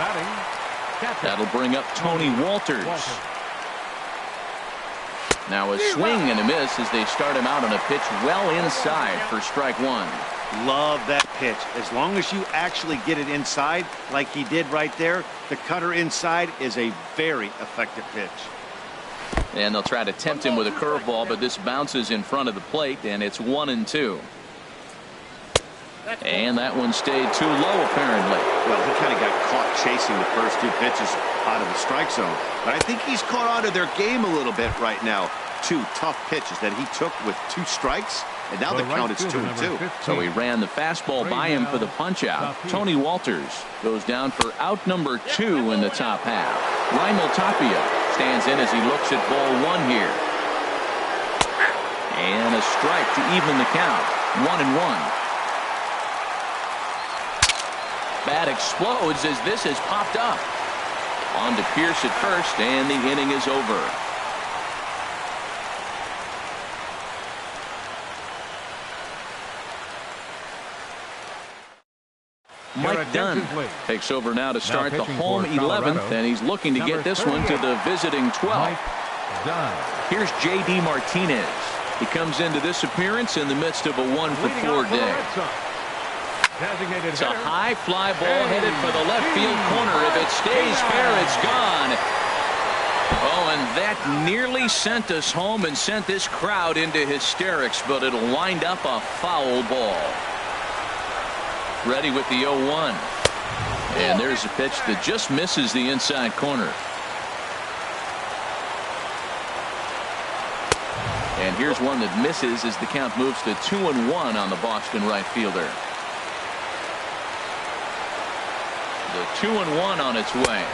That'll bring up Tony Walters. Now a swing and a miss as they start him out on a pitch well inside for strike 1. Love that pitch. As long as you actually get it inside like he did right there, the cutter inside is a very effective pitch. And they'll try to tempt him with a curveball, but this bounces in front of the plate, and it's 1-2. And that one stayed too low, apparently. Well, he kind of got caught chasing the first 2 pitches out of the strike zone. But I think he's caught on to their game a little bit right now. 2 tough pitches that he took with 2 strikes, and now the count is 2-2. So he ran the fastball by him for the punch-out. Tony Walters goes down for out number 2 in the top half. Raimel Tapia stands in as he looks at ball 1 here. And a strike to even the count. 1-1. Bat explodes as this has popped up. On to Pierce at first, and the inning is over. Mike Dunn takes over now to start the home 11th, and he's looking to get this one to the visiting 12th. Here's J.D. Martinez. He comes into this appearance in the midst of a 1-for-4 day. It's a high fly ball headed for the left field corner. If it stays fair, it's gone. Oh, and that nearly sent us home and sent this crowd into hysterics, but it'll wind up a foul ball. Ready with the 0-1. And there's a pitch that just misses the inside corner. And here's one that misses as the count moves to 2-1 on the Boston right fielder. The 2-1 on its way.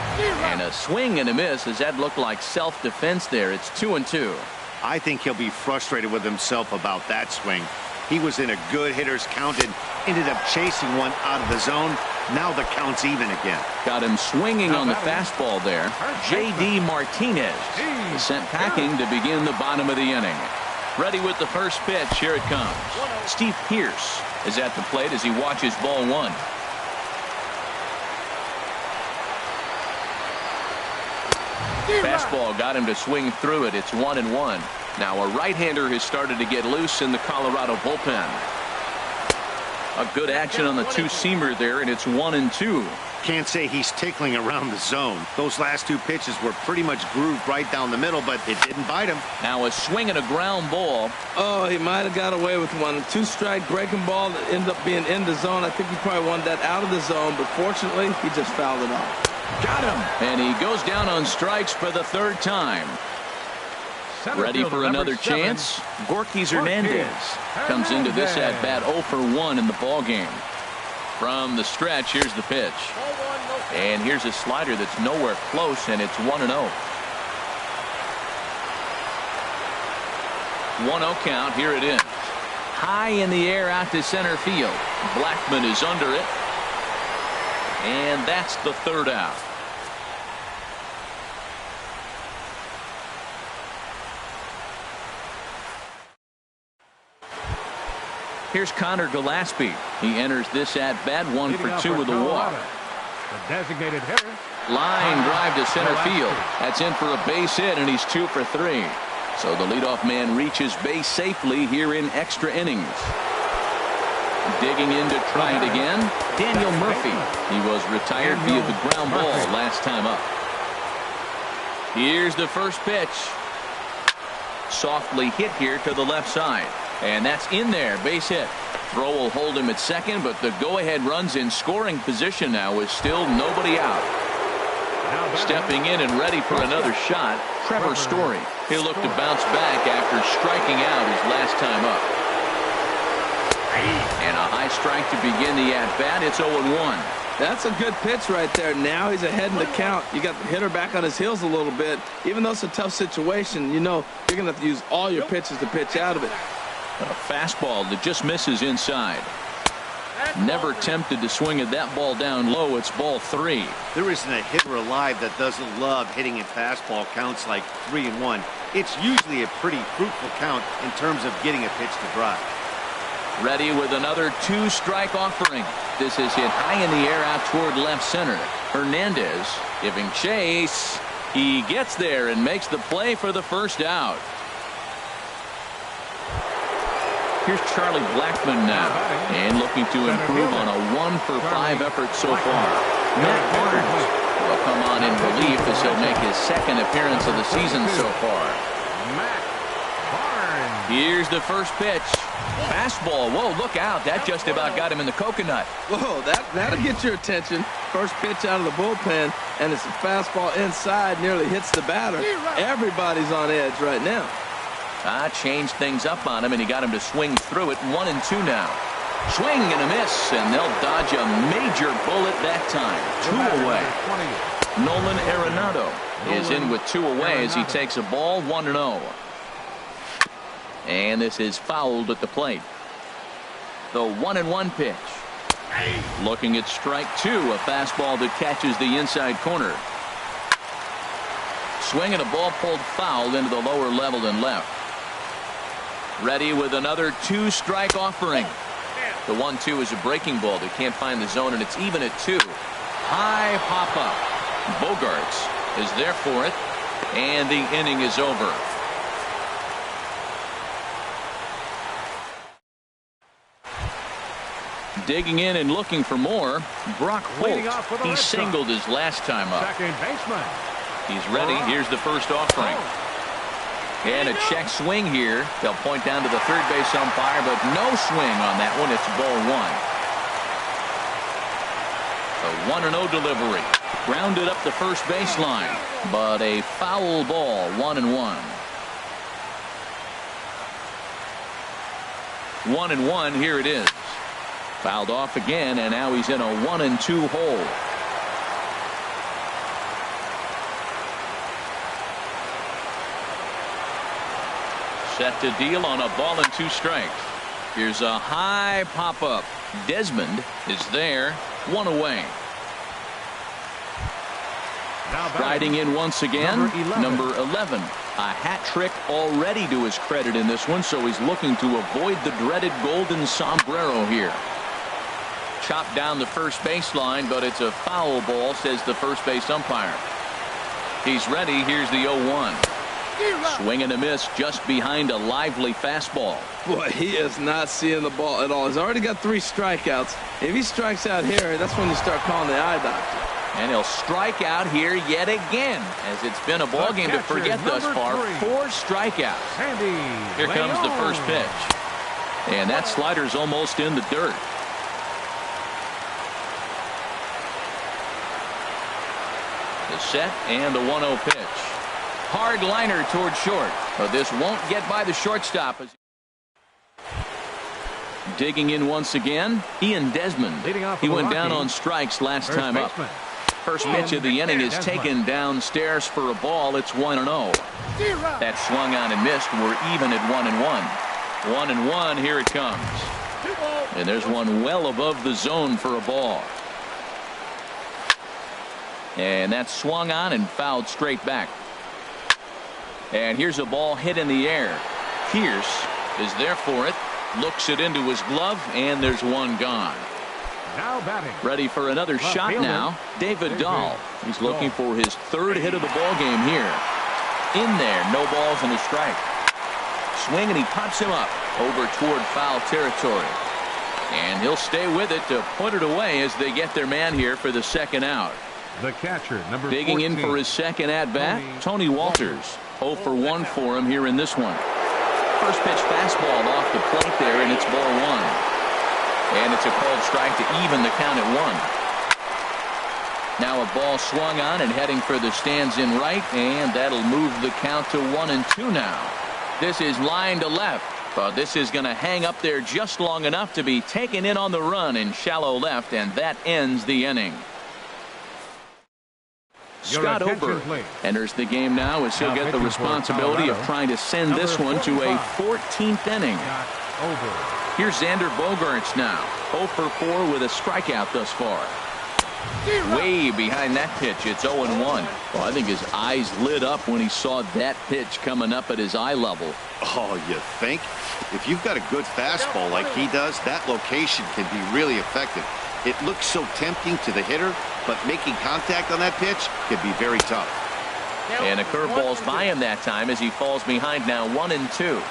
And a swing and a miss as that looked like self-defense there. It's 2-2. I think he'll be frustrated with himself about that swing. He was in a good hitter's count and ended up chasing one out of the zone. Now the count's even again. Got him swinging on the fastball there. J.D. Martinez is sent packing to begin the bottom of the inning. Ready with the first pitch. Here it comes. Steve Pearce is at the plate as he watches ball one. Fastball got him to swing through it. It's 1-1. Now a right-hander has started to get loose in the Colorado bullpen. A good action on the two-seamer there, and it's 1-2. Can't say he's tickling around the zone. Those last two pitches were pretty much grooved right down the middle, but it didn't bite him. Now a swing and a ground ball. Oh, he might have got away with one. Two-strike breaking ball that ended up being in the zone. I think he probably wanted that out of the zone, but fortunately, he just fouled it off. Got him. And he goes down on strikes for the third time. Ready for another chance? Gorky Hernandez comes into this at bat 0-for-1 in the ball game. From the stretch, here's the pitch. And here's a slider that's nowhere close, and it's 1-0. 1-0 count. Here it is. High in the air out to center field. Blackmon is under it. And that's the third out. Here's Connor Gillespie. He enters this at bat 1-for-2 with a walk. The designated hitter. Line drive to center field. That's in for a base hit, and he's 2-for-3. So the leadoff man reaches base safely here in extra innings. Digging in to try it again, Daniel Murphy. He was retired via the ground ball last time up. Here's the first pitch. Softly hit here to the left side. And that's in there, base hit. Throw will hold him at second, but the go-ahead run's in scoring position now with still nobody out. Stepping in and ready for another shot, Trevor Story. He'll look to bounce back after striking out his last time up. And a high strike to begin the at-bat. It's 0-1. That's a good pitch right there. Now he's ahead in the count. You got the hitter back on his heels a little bit. Even though it's a tough situation, you know you're going to have to use all your pitches to pitch out of it. A fastball that just misses inside. Never tempted to swing at that ball down low. It's ball 3. There isn't a hitter alive that doesn't love hitting in fastball counts like 3-1. It's usually a pretty fruitful count in terms of getting a pitch to drive. Ready with another 2-strike offering. This is hit high in the air out toward left center. Hernandez giving chase. He gets there and makes the play for the first out. Here's Charlie Blackmon now, and looking to improve on a 1-for-5 effort so far. Matt Barnes will come on in relief as he'll make his second appearance of the season so far. Matt Barnes. Here's the first pitch. Fastball. Whoa, look out. That just about got him in the coconut. Whoa, that'll get your attention. First pitch out of the bullpen, and it's a fastball inside, nearly hits the batter. Everybody's on edge right now. Changed things up on him, and he got him to swing through it. 1-2 now. Swing and a miss, and they'll dodge a major bullet that time. 2 away. Nolan Arenado is in with 2 away as he takes a ball 1-0. And this is fouled at the plate. The 1-1 pitch. Looking at strike 2, a fastball that catches the inside corner. Swing and a ball pulled foul into the lower level and left. Ready with another 2-strike offering. The 1-2 is a breaking ball that can't find the zone, and it's even at 2. High pop up. Bogarts is there for it, and the inning is over. Digging in and looking for more. Brock Leading Holt. off for the He Red singled Sox. his last time up. Second baseman. He's ready. Here's the first offering. And a check swing here. They'll point down to the third base umpire, but no swing on that one. It's ball one. A 1-0 delivery. Grounded up the first baseline, but a foul ball. 1-1. 1-1. Here it is. Fouled off again, and now he's in a 1-2 hole. Set to deal on a ball and 2 strikes. Here's a high pop-up. Desmond is there. 1 away. Riding in once again, number 11. A hat trick already to his credit in this one, so he's looking to avoid the dreaded golden sombrero here. Chopped down the first baseline, but it's a foul ball, says the first base umpire. He's ready. Here's the 0-1. Swing and a miss just behind a lively fastball. Boy, he is not seeing the ball at all. He's already got 3 strikeouts. If he strikes out here, that's when you start calling the eye doctor. And he'll strike out here yet again, as it's been a ball game to forget thus far. 4 strikeouts. Here comes the first pitch. And that slider's almost in the dirt. The set and the 1-0 pitch. Hard liner toward short, but this won't get by the shortstop. Digging in once again, Ian Desmond. He went down on strikes last time up. First pitch of the inning is taken downstairs for a ball. It's 1-0. That swung on and missed. We're even at 1-1. 1-1. Here it comes. And there's one well above the zone for a ball. And that's swung on and fouled straight back. And here's a ball hit in the air. Pierce is there for it. Looks it into his glove, and there's one gone. Now batting. Ready for another shot now. David Dahl. He's looking for his 3rd hit of the ball game here. In there, no balls and a strike. Swing, and he pops him up over toward foul territory. And he'll stay with it to put it away as they get their man here for the second out. The catcher, number 14. Digging in for his second at-bat, Tony Walters. 0 for 1 for him here in this one. First pitch fastball off the plate there, and it's ball 1. And it's a called strike to even the count at 1. Now a ball swung on and heading for the stands in right, and that'll move the count to 1-2 now. This is line to left, but this is going to hang up there just long enough to be taken in on the run in shallow left, and that ends the inning. Scott Ober enters the game now as he'll get the responsibility of trying to send this one to a 14th inning. Here's Xander Bogaerts now. 0 for 4 with a strikeout thus far. Way behind that pitch. It's 0-1. Well, I think his eyes lit up when he saw that pitch coming up at his eye level. Oh, you think? If you've got a good fastball like he does, that location can be really effective. It looks so tempting to the hitter, but making contact on that pitch can be very tough. And a curveball's by him that time as he falls behind now 1-2.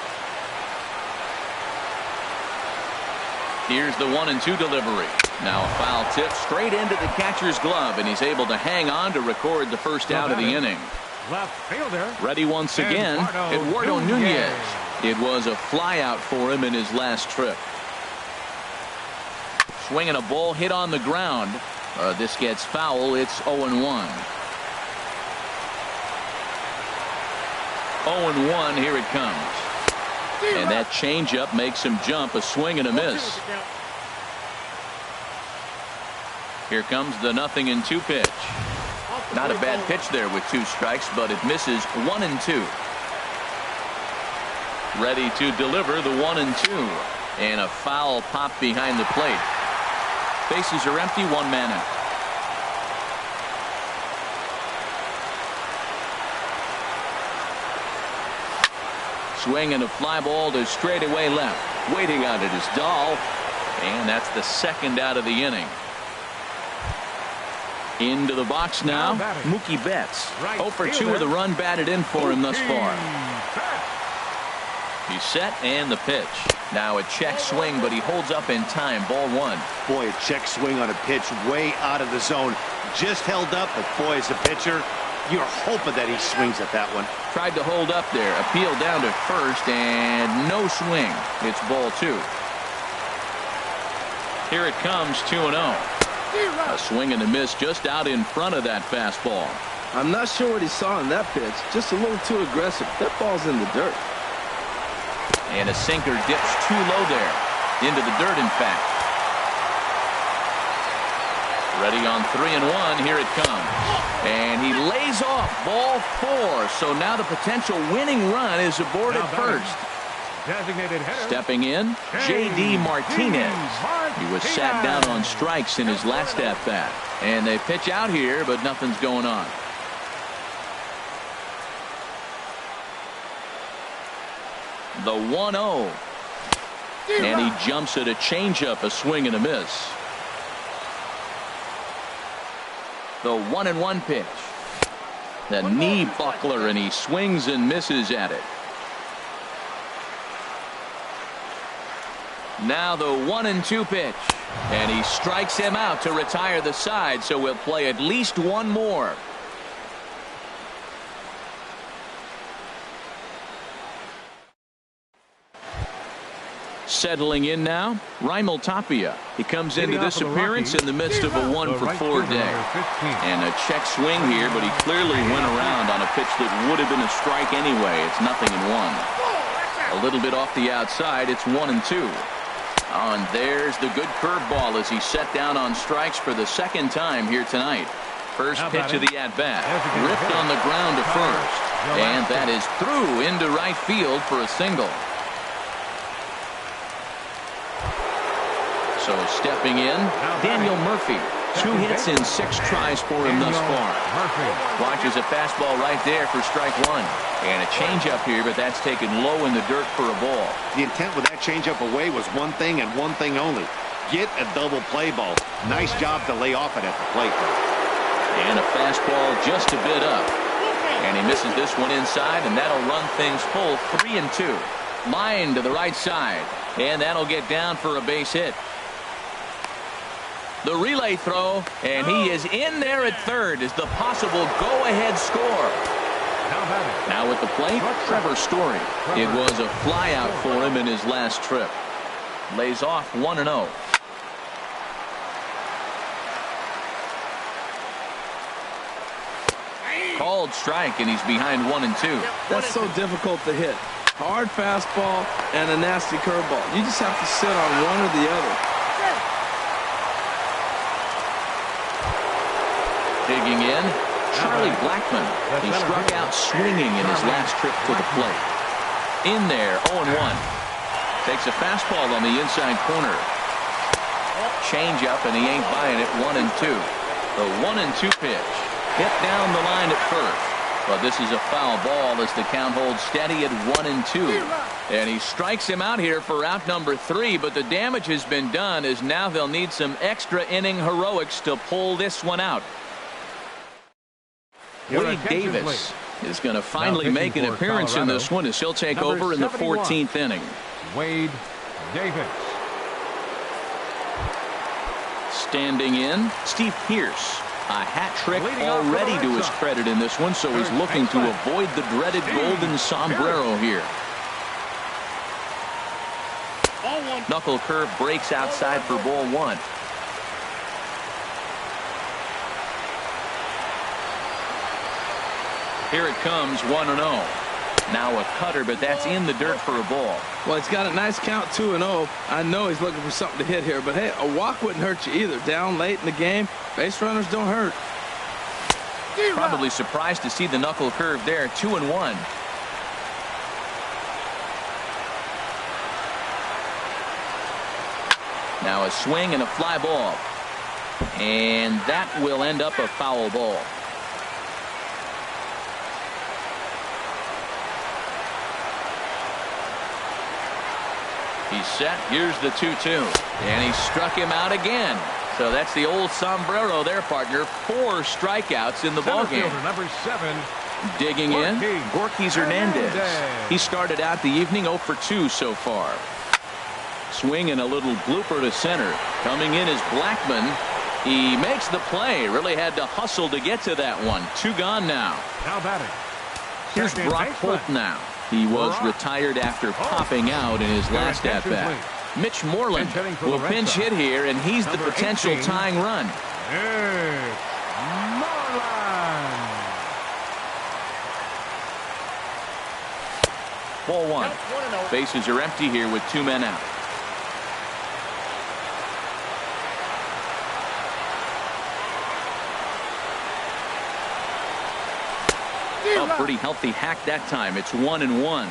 Here's the 1-2 delivery. Now a foul tip straight into the catcher's glove, and he's able to hang on to record the first out of the inning. Left fielder. Ready once again, Eduardo Nunez. It was a flyout for him in his last trip. Swinging a ball hit on the ground. This gets foul. It's 0-1. 0-1. Here it comes. And that changeup makes him jump. A swing and a miss. Here comes the 0-2 pitch. Not a bad pitch there with 2 strikes, but it misses 1-2. Ready to deliver the 1-2. And a foul pop behind the plate. Bases are empty. 1 man out. Swing and a fly ball to straightaway left. Waiting on it is Dahl. And that's the second out of the inning. Into the box now, Mookie Betts. 0 for 2 with a run batted in for him thus far. He's set and the pitch. Now a check swing, but he holds up in time. Ball one. Boy, a check swing on a pitch way out of the zone. Just held up, but boy, as a pitcher, you're hoping that he swings at that one. Tried to hold up there. Appeal down to first, and no swing. It's ball two. Here it comes, 2-0. A swing and a miss just out in front of that fastball. I'm not sure what he saw in that pitch. Just a little too aggressive. That ball's in the dirt. And a sinker dips too low there. Into the dirt, in fact. Ready on 3-1. Here it comes. And he lays off ball four. So now the potential winning run is aboard at first. Designated hitter. Stepping in, J.D. Martinez. He was sat down on strikes in his last at-bat. And they pitch out here, but nothing's going on. The 1-0. And he jumps at a changeup, a swing and a miss. The 1-1 pitch. The knee buckler, and he swings and misses at it. Now the 1-2 pitch. And he strikes him out to retire the side, so we'll play at least one more. Settling in now, Raimel Tapia. He comes into this appearance in the midst of a 1-for-4 day. And a check swing here, but he clearly went around on a pitch that would have been a strike anyway. It's 0-1. A little bit off the outside, it's 1-2. Oh, and there's the good curveball as he set down on strikes for the second time here tonight. First pitch of the at-bat. Ripped on the ground to first. And that is through into right field for a single. So stepping in, Daniel Murphy. 2 hits in 6 tries for him thus far. Watches a fastball right there for strike one. And a changeup here, but that's taken low in the dirt for a ball. The intent with that changeup away was one thing and one thing only. Get a double play ball. Nice job to lay off it at the plate. And a fastball just a bit up. And he misses this one inside, and that'll run things full 3-2. Line to the right side. And that'll get down for a base hit. The relay throw, and he is in there at third as the possible go-ahead score. Now at the plate, Trevor Story. It was a flyout for him in his last trip. Lays off 1-0. Called strike, and he's behind 1-2. That's so difficult to hit. Hard fastball and a nasty curveball. You just have to sit on one or the other. Digging in, Charlie Blackmon. He struck out swinging in his last trip to the plate. In there, 0-1. Takes a fastball on the inside corner. Change up, and he ain't buying it. 1-2. The 1-2 pitch. Hit down the line at first. But this is a foul ball as the count holds steady at 1-2. And he strikes him out here for out number 3, but the damage has been done as now they'll need some extra inning heroics to pull this one out. Wade Davis is going to finally make an appearance in this one as he'll take over in the 14th inning. Wade Davis. Standing in, Steve Pearce. A hat trick already to his credit in this one, so he's looking to avoid the dreaded golden sombrero here. Knuckle curve breaks outside for ball one. Here it comes, 1-0. Now a cutter, but that's in the dirt for a ball. Well, he's got a nice count, 2-0. I know he's looking for something to hit here, but hey, a walk wouldn't hurt you either. Down late in the game, base runners don't hurt. Probably surprised to see the knuckle curve there, 2-1. Now a swing and a fly ball. And that will end up a foul ball. He's set. Here's the 2-2. And he struck him out again. So that's the old sombrero there, partner. 4 strikeouts in the ballgame. Number 7, Digging in, Gorkys Hernandez. He started out the evening 0 for 2 so far. Swing and a little blooper to center. Coming in is Blackman. He makes the play. Really had to hustle to get to that one. 2 gone now. Now batting. Here's Brock Holt now. He was retired after popping out in his last at-bat. Mitch Moreland will pinch hit here, and he's the potential tying run. Ball 1. Bases are empty here with 2 men out. A pretty healthy hack that time. It's 1-1.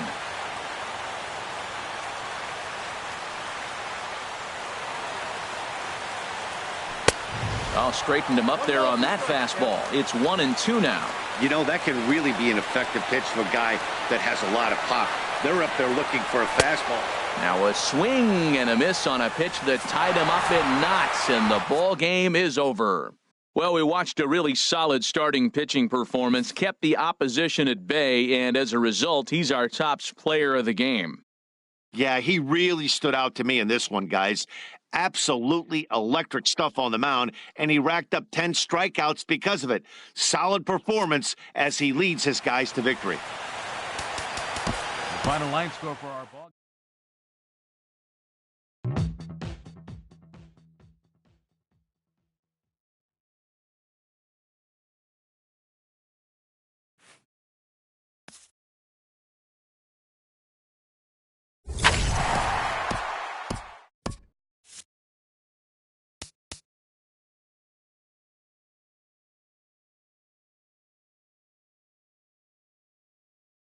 Oh, straightened him up there on that fastball. It's 1-2 now. You know, that can really be an effective pitch to a guy that has a lot of pop. They're up there looking for a fastball. Now a swing and a miss on a pitch that tied him up in knots, and the ball game is over. Well, we watched a really solid starting pitching performance, kept the opposition at bay, and as a result, he's our top player of the game. Yeah, he really stood out to me in this one, guys. Absolutely electric stuff on the mound, and he racked up 10 strikeouts because of it. Solid performance as he leads his guys to victory. The final line score for our ball.